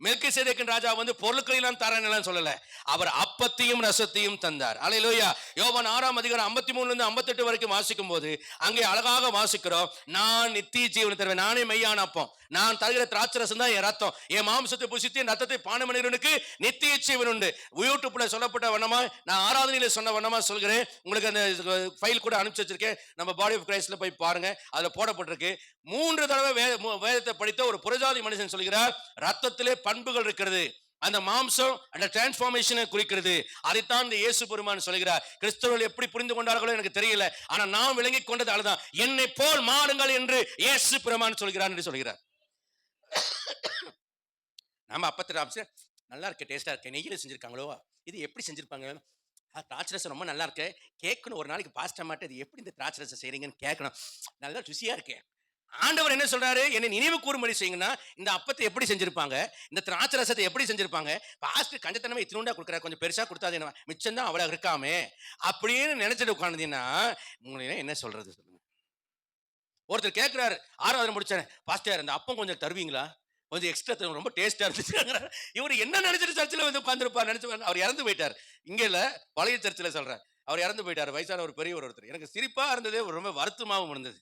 மெல்கிசேதேக்கின் ராஜா பொருட்களெல்லாம் தரேன்னு சொல்லல, அவர் அப்பத்தையும் ரசத்தையும் தந்தார். அல்லேலூயா. யோவான் 6ஆம் அதிகாரம் 53 இருந்து 58 வரைக்கும் வாசிக்கும் போது அங்கே அழகாக வாசிக்கிறோம். நான் நித்திய ஜீவனை தருவேன், நானே மெய்யான அப்பம், நான் தருகிற திராட்சரசம் தான் என் ரத்தம், என் மாம்சத்தை புசித்து என் ரத்தத்தை பானம் பண்ணுகிறவனுக்கு நித்திய ஜீவன் உண்டு. யூடியூப்ல சொல்லப்பட்ட வண்ணமா, நான் ஆராதனையில சொன்ன வண்ணமா சொல்கிறேன். உங்களுக்கு அந்த ஃபைல் கூட அனுப்பிச்சு வச்சிருக்கேன், நம்ம பாடி ஆஃப் கிரைஸ்ட்ல போய் பாருங்க, அதுல போடப்பட்டிருக்கு. 3 தடவை வேதத்தை படித்த ஒரு புறஜாதி மனுஷன் சொல்கிறார், ரத்தத்திலே பண்புகள் இருக்கிறது, அந்த மாம்சம் அந்த டிரான்ஸ்பார்மேஷனை குறிக்கிறது. அதைத்தான் இந்த இயேசு பெருமான் சொல்கிறார். கிறிஸ்தவர்கள் எப்படி புரிந்து கொண்டார்களோ எனக்கு தெரியல, ஆனா நான் விளங்கி கொண்டது அதுதான். என்னை போல் மாறுங்கள் என்று இயேசு பெருமான் சொல்கிறார் என்று சொல்கிறார். நம்ம அப்பத்திர நல்லா இருக்கு, டேஸ்டா இருக்கு, நெய்யில செஞ்சிருக்காங்களோ, இது எப்படி செஞ்சிருப்பாங்க, திராட்சரசம் ரொம்ப நல்லா இருக்கு, கேட்கணும் ஒரு நாளைக்கு பாஸ்டர் மாட்ட, இது எப்படி இந்த திராட்சரசம் செய்றீங்கன்னு கேட்கணும், நல்லா ருசியா இருக்கு. ஆண்டவர் என்ன சொல்றாரு, என்னை நினைவு கூறும்படி செய்யுங்கன்னா, இந்த அப்பத்தை எப்படி செஞ்சிருப்பாங்க, இந்த திராட்சை ரசத்தை எப்படி செஞ்சிருப்பாங்க, பாஸ்டர் கஞ்சத்தனமா இத்தினூண்டா கொடுக்குறாரு, கொஞ்சம் பெருசா கொடுத்தாது என்ன மிச்சம் தான் அவ்வளவு இருக்காமே அப்படின்னு நினைச்சிட்டு உட்கார்ந்தீங்கன்னா உங்களுக்கு என்ன சொல்றது சொல்லுங்க. ஒருத்தர் கேட்கிறாரு, 6வது முடிச்சாரு, பாஸ்டர் அந்த அப்பம் கொஞ்சம் தருவீங்களா, கொஞ்சம் எக்ஸ்ட்ரா, ரொம்ப டேஸ்டா இருந்துச்சு. இவர் என்ன நினைச்சிட்டு சர்ச்சில் உட்கார்ந்துருப்பார் நினைச்சு. அவர் இறந்து போயிட்டார், இங்க இல்ல பழைய சர்ச்சில் சொல்றேன், அவர் இறந்து போயிட்டார், வயசான ஒரு பெரியவர் ஒருத்தர். எனக்கு சிரிப்பா இருந்தது, ரொம்ப வருத்தமாகவும் இருந்தது.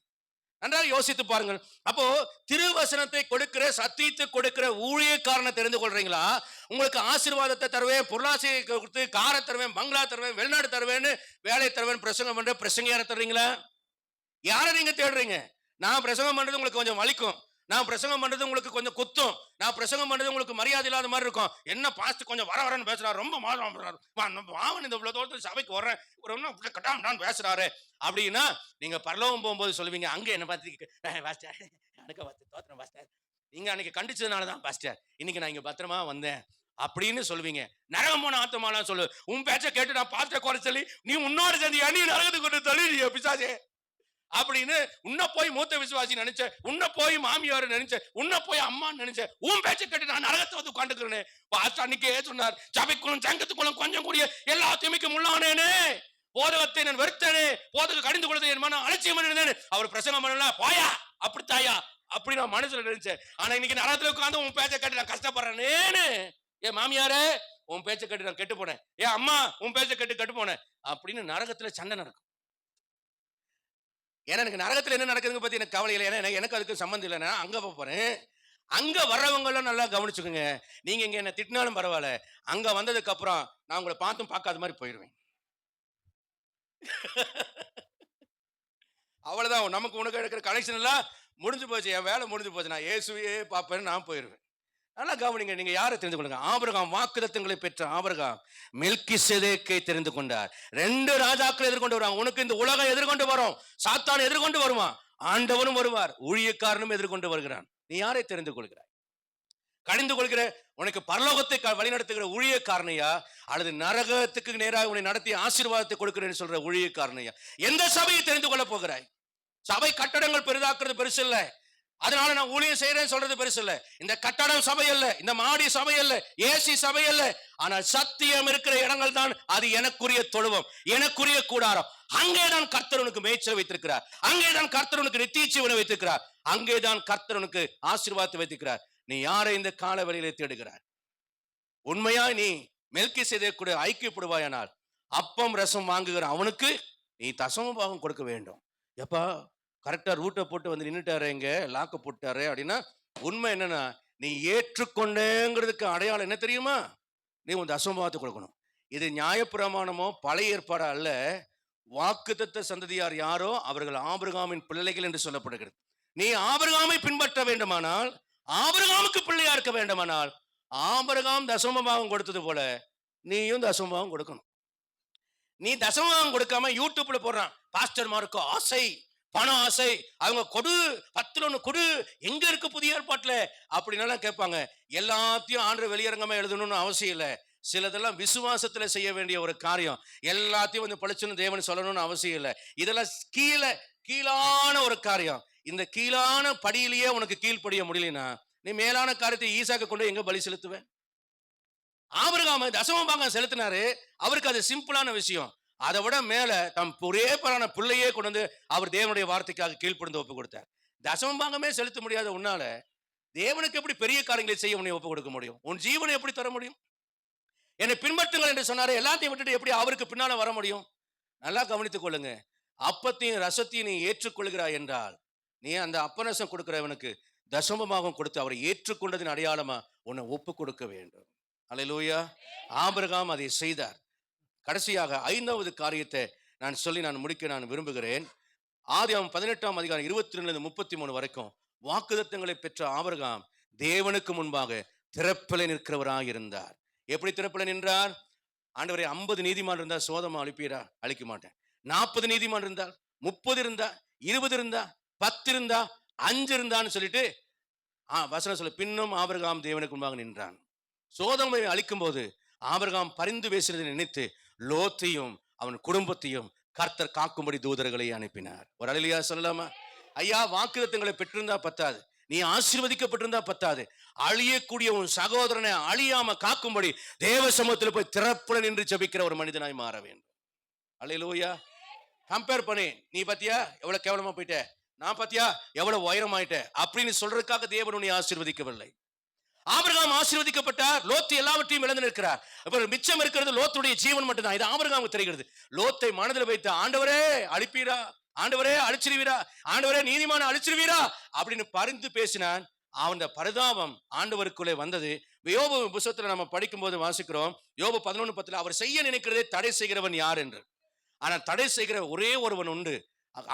நன்றாக யோசித்து பாருங்கள். அப்போ திருவசனத்தை கொடுக்கிற, சத்தியத்தை கொடுக்கிற ஊழியக்காரனை தெரிந்து கொள்றீங்களா? உங்களுக்கு ஆசீர்வாதத்தை தருவேன், பொருளாசையை கொடுத்து காரை தருவேன், பங்களா தருவேன், வெளிநாடு தருவேன்னு, வேலை தருவேன் பிரசங்கம் பண்ற பிரசங்கியார தர்றீங்களா? யாரை நீங்க தேடுறீங்க? நான் பிரசங்கம் பண்றது உங்களுக்கு கொஞ்சம் வலிக்கும், நான் பிரசங்கம் பண்றது உங்களுக்கு கொஞ்சம் குத்தும், நான் பிரசங்கம் பண்றது உங்களுக்கு மரியாதை இல்லாத மாதிரி இருக்கும். என்ன பாஸ்ட் கொஞ்சம் வரன்னு பேசுறாரு, ரொம்ப மாதம் இந்த இவ்வளவு தூரத்தில் சபைக்கு வர்றேன், ஒரு கட்டாம பேசுறாரு அப்படின்னா, நீங்க பரலோகம் போகும்போது சொல்லுவீங்க, அங்க என்ன பார்த்து பாஸ்டர் எனக்கு பார்த்து தோத்திரம் பாஸ்டர், நீங்க அன்னைக்கு கண்டிச்சதுனாலதான் பாஸ்டர் இன்னைக்கு நான் இங்க பத்திரமா வந்தேன் அப்படின்னு சொல்லுவீங்க. நரகம் போன ஆத்தமாலாம் சொல்லு, உன் பேச்சை கேட்டு நான் பாஸ்டர் குறை சொல்லி நீ உன்னோட சேர்ந்து நீ நரகத்துக்கு கொண்டு தள்ளி நீ பிசாசே அப்படின்னு உன்ன போய் மூத்த விசுவாசி நினைச்ச, உன்ன போய் மாமியார் நினைச்ச, உன்ன போய் அம்மா நினைச்ச, உன் பேச்சை கேட்டு நான் நரகத்தை வந்து உட்காந்துக்கிறேன். பாஸ்டர் அன்னைக்கே சொன்னார், சபைக்குள்ளும் சங்கத்துக்குள்ளும் கொஞ்சம் கூடிய எல்லா தீமைக்கும் உள்ளானேனே, போதகத்தை நான் வெறுத்தேனே, போதக கடிந்து கொள்வதை என் மனம் அலட்சியம் பண்ணிருந்தேன், அவர் பிரசங்கம் பண்ணலாம் போயா அப்படித்தாயா அப்படி நான் மனசுல நினைச்சேன். ஆனா இன்னைக்கு நரகத்துல உட்காந்து உன் பேச்சை கேட்டு நான் கஷ்டப்படுறேன்னு, என் மாமியாரே உன் பேச்சை கேட்டு நான் கெட்டு போனேன், ஏன் அம்மா உன் பேச்சை கேட்டு கெட்டு போனேன் அப்படின்னு நரகத்துல சண்டை நடக்கும். ஏன்னா எனக்கு நரகத்துல என்ன நடக்குதுங்க பத்தி எனக்கு கவலை இல்லை, ஏன்னா எனக்கு அதுக்கு சம்பந்தம் இல்லைன்னா அங்க போறேன். அங்க வர்றவங்க எல்லாம் நல்லா கவனிச்சுக்கோங்க, நீங்க இங்க என்ன திட்டினாலும் பரவாயில்ல, அங்க வந்ததுக்கு அப்புறம் நான் உங்களை பார்த்தும் பார்க்காத மாதிரி போயிடுவேன். அவ்வளவுதான், நமக்கு உனக்கு இருக்கிற கனெக்ஷன் எல்லாம் முடிஞ்சு போச்சு, என் வேலை முடிஞ்சு போச்சு, நான் இயேசுவையே பார்ப்பேன்னு நான் போயிடுவேன். நல்லா கவனிங்க, நீங்க யாரை தெரிந்து கொள்ளுங்க. ஆபிரகாம் வாக்குத்தத்தங்களை பெற்ற ஆபிரகாம் மெல்கிசேதேக்கை தெரிந்து கொண்டார். 2 ராஜாக்கள் எதிர்கொண்டு வருவாங்க. உனக்கு இந்த உலகம் எதிர்கொண்டு வரும், சாத்தான் எதிர்கொண்டு வருவான், ஆண்டவனும் வருவார், ஊழியக்காரனும் எதிர்கொண்டு வருகிறான். நீ யாரை தெரிந்து கொள்கிறாய்? கடிந்து கொள்கிற, உனக்கு பரலோகத்தை வழிநடத்துகிற ஊழியக்காரனையா, அல்லது நரகத்துக்கு நேராக உன்னை நடத்தி ஆசீர்வாதத்தை கொடுக்கிறேன்னு சொல்ற ஊழியக்காரனையா? எந்த சபையை தெரிந்து கொள்ள போகிறாய்? சபை கட்டடங்கள் பெரிதாக்குறது பெருசு இல்ல, அதனால நான் ஊழியம் செய்யறேன்னு சொல்றது பெருசு இல்ல. இந்த கட்டடம் சபை அல்ல, இந்த மாடி சபை அல்ல, ஏசி சபை அல்ல, ஆனால் சத்தியம் இருக்கிற இடங்கள் தான் அது எனக்குரிய தொழுவம், எனக்குரிய கூடாரம். அங்கேதான் கர்த்தர் உனக்கு மேய்ச்சல் வைத்திருக்கிறார், அங்கேதான் கர்த்தர் உனக்கு நித்திய ஜீவனை வைத்திருக்கிறார், அங்கேதான் கர்த்தர் உனக்கு ஆசீர்வாதத்தை வைத்திருக்கிறார். நீ யாரை இந்த கால வழியிலே தேடுகிறார்? உண்மையா நீ மெல்கிசேதேக்கு கூட ஐக்கியப்படுவாயானால், அப்பம் ரசம் வாங்குகிற அவனுக்கு நீ தசம பாகம் கொடுக்க வேண்டும். எப்பா கரெக்டா ரூட்டை போட்டு வந்து நின்றுட்டாரு, இங்க லாக்க போட்டாரு அப்படின்னா, உண்மை என்னன்னா, நீ ஏற்றுக்கொண்டேங்கிறதுக்கு அடையாளம் என்ன தெரியுமா? நீ உன் தசமபாகத்தை கொடுக்கணும். இது நியாயப்பிரமாணமோ பழைய ஏற்பாடு அல்ல, வாக்குத்தத்த சந்ததியார் யாரோ அவர்கள் ஆபிரகாமின் பிள்ளைகள் என்று சொல்லப்படுகிறது. நீ ஆபிரகாமை பின்பற்ற வேண்டுமானால், ஆபிரகாமுக்கு பிள்ளையா இருக்க வேண்டுமானால், ஆபிரகாம் தசமபாகம் கொடுத்தது போல நீயும் தசமபாகம் கொடுக்கணும். நீ தசமபாகம் கொடுக்காம யூடியூப்ல போடுறான், பாஸ்டர்மாருக்கு ஆசை, பணம் ஆசை, அவங்க கொடு 10 கொடு, எங்க இருக்கு புதிய ஏற்பாட்டுல அப்படின்னாலும் கேட்பாங்க. எல்லாத்தையும் ஆண்டு வெளியரங்கமா எழுதணும்னு அவசியம் இல்லை. சிலதெல்லாம் விசுவாசத்துல செய்ய வேண்டிய ஒரு காரியம், எல்லாத்தையும் பழிச்சுன்னு தேவன் சொல்லணும்னு அவசியம் இல்லை. இதெல்லாம் கீழான ஒரு காரியம். இந்த கீழான படியிலேயே உனக்கு கீழ்ப்படிய முடியலனா, நீ மேலான காரியத்தை ஈசாக்க கொண்டு எங்க பலி செலுத்துவேன்? ஆபிரகாம் தசமபாகம் செலுத்தினாரு, அவருக்கு அது சிம்பிளான விஷயம். அதை விட மேல தம் ஒரே பரான பிள்ளையே கொண்டு வந்து அவர் தேவனுடைய வார்த்தைக்காக கீழ்ப்படிந்து ஒப்பு கொடுத்தார். தசமபாகமே செலுத்த முடியாத உன்னால தேவனுக்கு எப்படி பெரிய காரியங்களை செய்ய உன்னை ஒப்பு கொடுக்க முடியும்? உன் ஜீவனை எப்படி தர முடியும்? என்னை பின்பற்றுங்கள் என்று சொன்னாரு. எல்லாத்தையும் விட்டுட்டு எப்படி அவருக்கு பின்னால வர முடியும்? நல்லா கவனித்துக் கொள்ளுங்க. அப்பத்தையும் ரசத்தையும் நீ ஏற்றுக்கொள்கிறாய் என்றால், நீ அந்த அப்பரசம் கொடுக்கிறவனுக்கு தசமமாகவும் கொடுத்து அவரை ஏற்றுக்கொண்டதின் அடையாளமா உன்னை ஒப்பு கொடுக்க வேண்டும். அல்லேலூயா. ஆபிரகாம் அதை செய்தார். கடைசியாக 5வது காரியத்தை நான் முடிக்க விரும்புகிறேன். ஆதியாகமம் 18ஆம் அதிகாரம் 22-33 வரைக்கும் வாக்குத்தத்தங்களை பெற்ற ஆபிரகாம் தேவனுக்கு முன்பாக திறப்பிலே நிற்கிறவராய் இருந்தார். எப்படி திறப்பிலே நின்றார்? ஆண்டவரே, 50 நீதிமான் இருந்தா சோதமா அழிப்பீரா? அழிக்க மாட்டேன். 40 நீதிமான் இருந்தால், 30 இருந்தா, 20 இருந்தா, 10 இருந்தா, 5 இருந்தான்னு சொல்லிட்டு வசனம் சொல்ல, பின்னும் ஆபிரகாம் தேவனுக்கு முன்பாக நின்றான். சோதமை அழிக்கும் போது ஆபிரகாம் பரிந்து பேசினதை நினைத்து லோத்தையும் அவன் குடும்பத்தையும் கர்த்தர் காக்கும்படி தூதர்களை அனுப்பினார். ஒரு அல்லேலூயா சொல்லலாமா? ஐயா, வாக்குத்தத்தங்களை பெற்றிருந்தா பத்தாது, நீ ஆசீர்வதிக்கப்பட்டிருந்தா பத்தாது, அழியக்கூடிய உன் சகோதரனை அழியாம காக்கும்படி தேவ சமூகத்தில் போய் திறப்புல நின்று ஜெபிக்கிற ஒரு மனிதனாய் மாற வேண்டும். அல்லேலூயா. கம்பேர் பண்ணி, நீ பாத்தியா எவ்வளவு கேவலமா போயிட்ட, நான் பாத்தியா எவ்வளவு உயரமாயிட்ட அப்படின்னு சொல்றதுக்காக தேவன் உன்னை ஆசீர்வதிக்கவில்லை. ஆபிரகாம் ஆசீர்வதிக்கப்பட்டார். லோத்து எல்லாவற்றையும் இழந்து நிற்கிறார். மிச்சம் இருக்கிறது லோத்துடைய ஜீவன் மட்டும்தான். இது ஆபிரகாமுக்கு தெரிகிறது. லோத்தை மனதில் வைத்து, ஆண்டவரே அழிப்பீரா, ஆண்டவரே அழிச்சிருவீரா, ஆண்டவரே நீதிமான அழிச்சிருவீரா அப்படின்னு பரிந்து பேசினான். அவன் பரிதாபம் ஆண்டவருக்குள்ளே வந்தது. யோபு புத்தகத்துல நம்ம படிக்கும் போது வாசிக்கிறோம், யோபு 11:10 அவர் செய்ய நினைக்கிறதே தடை செய்கிறவன் யார் என்று. ஆனால் தடை செய்கிற ஒரே ஒருவன் உண்டு.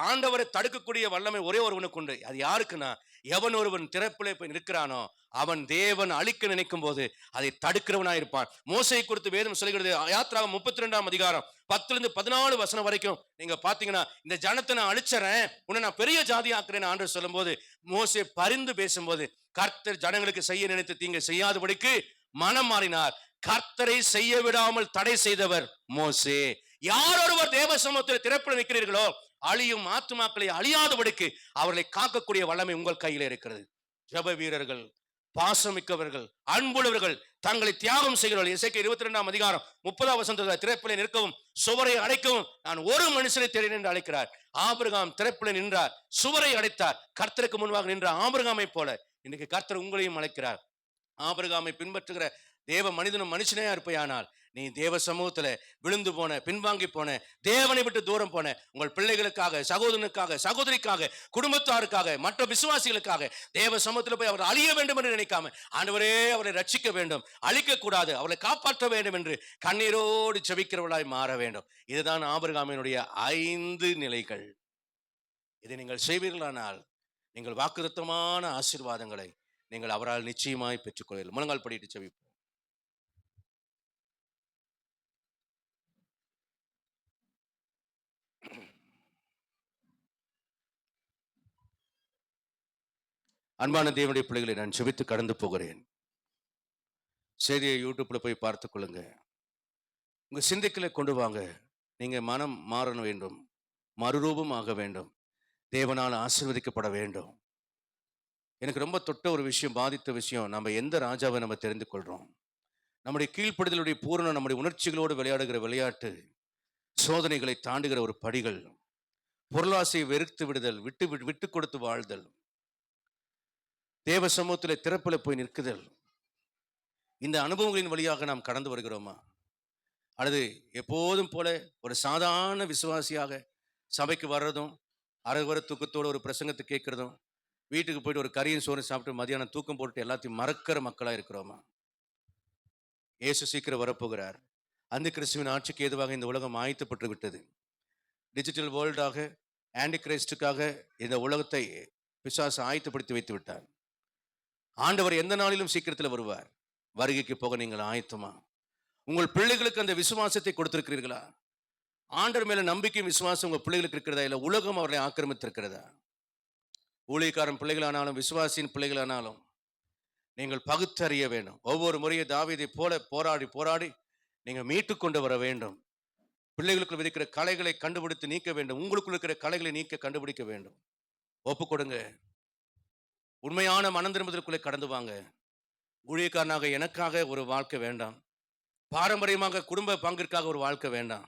ஆண்டவரை தடுக்கக்கூடிய வல்லமை ஒரே ஒருவனுக்கு உண்டு. அது யாருக்குன்னா, எவன் ஒருவன் திறப்பிலே போய் நிற்கிறானோ அவன் தேவன் அழிக்க நினைக்கும் போது அதை தடுக்கிறவனா இருப்பான். மோசை குறித்து வேதம் சொல்கிறது. யாத்திராகமம் 32ஆம் அதிகாரம் 10-14 வசனம் வரைக்கும் நீங்க பாத்தீங்கன்னா, இந்த ஜனத்தை நான் அழிச்சறேன், உன்னை நான் பெரிய ஜாதி ஆக்குறேன்னு ஆண்டவர் சொல்லும் போது, மோசே பரிந்து பேசும்போது, கர்த்தர் ஜனங்களுக்கு செய்ய நினைத்து தீங்கு செய்யாதபடிக்கு மனம் மாறினார். கர்த்தரை செய்ய விடாமல் தடை செய்தவர் மோசே. யார் ஒருவர் தேவ சமூகத்தில் திறப்பில் நிற்கிறீர்களோ, அழியும் ஆத்துமாக்களை அழியாதபடிக்கு அவர்களை காக்கக்கூடிய வல்லமை உங்கள் கையில் இருக்கிறது. ஜெப வீரர்கள், பாசமிக்கவர்கள், அன்புள்ளவர்கள், தங்களை தியாகம் செய்கிறவர்கள். எசேக்கியேல் 22ஆம் அதிகாரம் 30ஆம் வசனத்திலே திறப்பிலே நிற்கவும் சுவரை அடைக்கவும் நான் ஒரு மனுஷனை தேடினேன் என்று அழைக்கிறார். ஆபிரகாம் திறப்பிலே நின்றார், சுவரை அடைத்தார். கர்த்தருக்கு முன்பாக நின்ற ஆபிரகாமை போல இன்னைக்கு கர்த்தர் உங்களையும் அழைக்கிறார். ஆபிரகாமை பின்பற்றுகிற தேவ மனிதனும் மனுஷனையா இருப்பையானால், நீ தேவ சமூகத்துல விழுந்து போன, பின்வாங்கி போன, தேவனை விட்டு தூரம் போன உங்கள் பிள்ளைகளுக்காக, சகோதரனுக்காக, சகோதரிக்காக, குடும்பத்தாருக்காக, மற்ற விசுவாசிகளுக்காக தேவ சமூகத்துல போய் அவர் அழிய வேண்டும் என்று நினைக்காம, ஆண்டவரே அவரை ரட்சிக்க வேண்டும், அழிக்க கூடாது, அவரை காப்பாற்ற வேண்டும் என்று கண்ணீரோடு ஜெபிக்கிறவர்களாய் மாற வேண்டும். இதுதான் ஆபிரகாமினுடைய 5 நிலைகள். இதை நீங்கள் செய்வீர்களானால் நீங்கள் வாக்குத்தத்தமான ஆசீர்வாதங்களை நீங்கள் அவரால் நிச்சயமாய் பெற்றுக்கொள்வீர்கள். முழங்கால் படிட்டு ஜெபிப்போம். அன்பான தேவனுடைய பிள்ளைகளை, நான் ஜெபித்து கடந்து போகிறேன். செய்தியை யூடியூப்ல போய் பார்த்துக் கொள்ளுங்க. உங்க சிந்தைகளை கொண்டு வாங்க. நீங்க மனம் மாற வேண்டும், மறுரூபம் ஆக வேண்டும், தேவனால் ஆசீர்வதிக்கப்பட வேண்டும். எனக்கு ரொம்ப தொட்ட ஒரு விஷயம், பாதித்த விஷயம், நம்ம எந்த ராஜாவை நம்ம தெரிந்து கொள்றோம்? நம்முடைய கீழ்ப்படுதலுடைய பூரணம், நம்முடைய உணர்ச்சிகளோடு விளையாடுகிற விளையாட்டு, சோதனைகளை தாண்டுகிற ஒரு படிகள், பொருளாசையை வெறுத்து விடுதல், விட்டு கொடுத்து வாழ்தல், தேவ சமூகத்தில் திறப்பில போய் நிற்குதல். இந்த அனுபவங்களின் வழியாக நாம் கடந்து வருகிறோமா? அல்லது எப்போதும் போல ஒரு சாதாரண விசுவாசியாக சபைக்கு வர்றதும், அரைவர தூக்கத்தோடு ஒரு பிரசங்கத்தை கேட்கறதும், வீட்டுக்கு போயிட்டு ஒரு கறியும் சோறு சாப்பிட்டு மதியானம் தூக்கம் போட்டு எல்லாத்தையும் மறக்கிற மக்களா இருக்கிறோமா? இயேசு சீக்கிரம் வரப்போகிறார். அந்த கிறிஸ்துவின் ஆட்சிக்கு ஏதுவாக இந்த உலகம் ஆயத்தப்பட்டு விட்டது. டிஜிட்டல் வேர்ல்டாக, ஆன்டி கிரைஸ்டுக்காக இந்த உலகத்தை பிசாசு ஆயத்தப்படுத்தி வைத்து விட்டார். ஆண்டவர் எந்த நாளிலும் சீக்கிரத்தில் வருவார். வருகைக்கு போக நீங்கள் ஆயத்தமா? உங்கள் பிள்ளைகளுக்கு அந்த விசுவாசத்தை கொடுத்திருக்கிறீர்களா? ஆண்டவர் மேல நம்பிக்கையும் விசுவாசம் உங்கள் பிள்ளைகளுக்கு இருக்கிறதா? இல்லை உலகம் அவர்களை ஆக்கிரமித்திருக்கிறதா? ஊழியக்காரன் பிள்ளைகளானாலும் விசுவாசியின் பிள்ளைகளானாலும் நீங்கள் பகுத்தறிய வேண்டும். ஒவ்வொரு முறையும் தாவீதை போல போராடி போராடி நீங்கள் மீட்டு கொண்டு வர வேண்டும். பிள்ளைகளுக்குள் விதிக்கிற கலைகளை கண்டுபிடித்து நீக்க வேண்டும். உங்களுக்குள் இருக்கிற கலைகளை நீக்க கண்டுபிடிக்க வேண்டும். ஒப்பு கொடுங்க. உண்மையான மனம் திரும்புதலுக்குள்ளே கடந்து வாங்க. ஊழியக்காரனாக எனக்காக ஒரு வாழ்க்கை வேண்டாம், பாரம்பரியமாக குடும்ப பங்கிற்காக ஒரு வாழ்க்கை வேண்டாம்.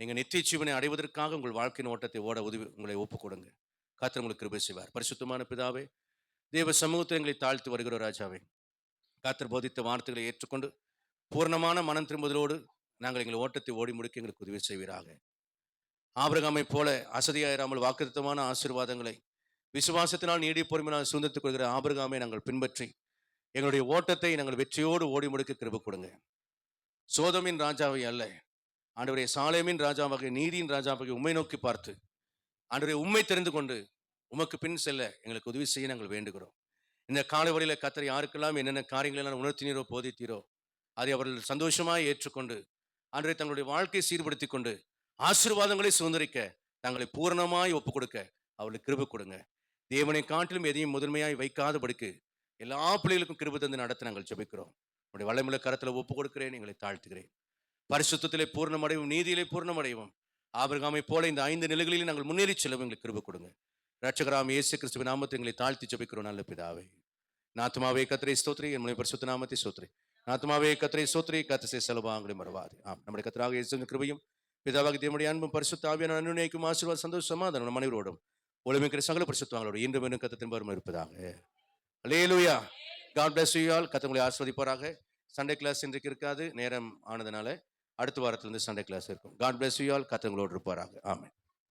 நீங்கள் நித்திய ஜீவனை அடைவதற்காக உங்கள் வாழ்க்கையின் ஓட்டத்தை ஓட உதவி உங்களை ஒப்பு கொடுங்க. கர்த்தர் உங்களுக்கு கிருபை செய்வார். பரிசுத்தமான பிதாவே, தேவ சமூகத்தை எங்களை தாழ்த்தி வருகிற ராஜாவே, கர்த்தர் போதித்த வார்த்தைகளை ஏற்றுக்கொண்டு பூர்ணமான மனம் திரும்புதலோடு நாங்கள் எங்கள் ஓட்டத்தை ஓடி முடிக்க எங்களுக்கு உதவி செய்வீராக. ஆபிரகாமை போல அசதியாயிராமல் வாக்குத்தத்தமான ஆசீர்வாதங்களை விசுவாசத்தினால் நீடிய பொறுமையினால் சுதந்திரத்துக் கொள்கிற ஆபிரகாமை நாங்கள் பின்பற்றி எங்களுடைய ஓட்டத்தை நாங்கள் வெற்றியோடு ஓடி முடிக்க கிருபை கொடுங்க. சோதமின் ராஜாவை அல்ல ஆண்டவரே, சாலேமின் ராஜாவாக, நீதியின் ராஜாவாக உம்மை நோக்கி பார்த்து ஆண்டவரே உம்மை தெரிந்து கொண்டு உமக்கு பின் செல்ல எங்களுக்கு உதவி செய்ய நாங்கள் வேண்டுகிறோம். இந்த காலை வழியில கர்த்தர் யாருக்கெல்லாம் என்னென்ன காரியங்களெல்லாம் உணர்த்தினீரோ போதித்தீரோ அதை அவர்கள் சந்தோஷமாய் ஏற்றுக்கொண்டு ஆண்டவரே தங்களுடைய வாழ்க்கையை சீர்படுத்தி கொண்டு ஆசீர்வாதங்களை சுதந்திரிக்க தங்களை பூரணமாய் ஒப்பு கொடுக்க அவர்களுக்கு கிருபை கொடுங்க. தேவனை காட்டிலும் எதையும் முதன்மையாய் வைக்காதபடிக்கு எல்லா பிள்ளைகளுக்கும் கிருபை தந்து நடத்த நாங்கள் ஜெபிக்கிறோம். உங்களுடைய வல்லமுள்ள கரத்தில் ஒப்பு கொடுக்கிறேன், எங்களை தாழ்த்துகிறேன். பரிசுத்தத்திலே பூர்ணமடைவும், நீதியிலே பூர்ணமடைவும், ஆபிரகாமை போல இந்த 5 நிலைகளில் நாங்கள் முன்னேறி செல்லவும் எங்களுக்கு கிருபை கொடுங்க. இரட்சகராம் இயேசு கிறிஸ்துவின் நாமத்தை எங்களை தாழ்த்தி ஜெபிக்கிறோம் நல்ல பிதாவே. நாத்துமாவே கர்த்தரை ஸ்தோத்திரி, என் முனை பரிசுத்த நாமத்தை ஸ்தோத்திரி. நாத்துமாவே கர்த்தரை ஸ்தோத்திரி, கர்த்தரை செலவாங்களை மறவாது. நம்முடைய கர்த்தராகிய இயேசுவின் கிருபையும் பிதாவாகிய தேவனுடைய அன்பும் பரிசுத்த ஆவியான அன்னுணைக்கும் ஆசீர்வாத சந்தோஷம் சமாதானம் நம் அனைவரோடும் ஒளிமிக்கிற சகல பரிசுத்தங்களோடு இன்றும் இன்னும் கர்த்தரின் வரும் இருப்பதாக. அல்லேலூயா. God bless you all. கர்த்தர் உங்களை ஆசீர்வதிப்பாராக. சண்டே கிளாஸ் இன்றைக்கு இருக்காது, நேரம் ஆனதுனால அடுத்த வாரத்திலிருந்து சண்டே கிளாஸ் இருக்கும். God bless you all. கர்த்தர் உங்களோடு இருப்பாராக. ஆமென்.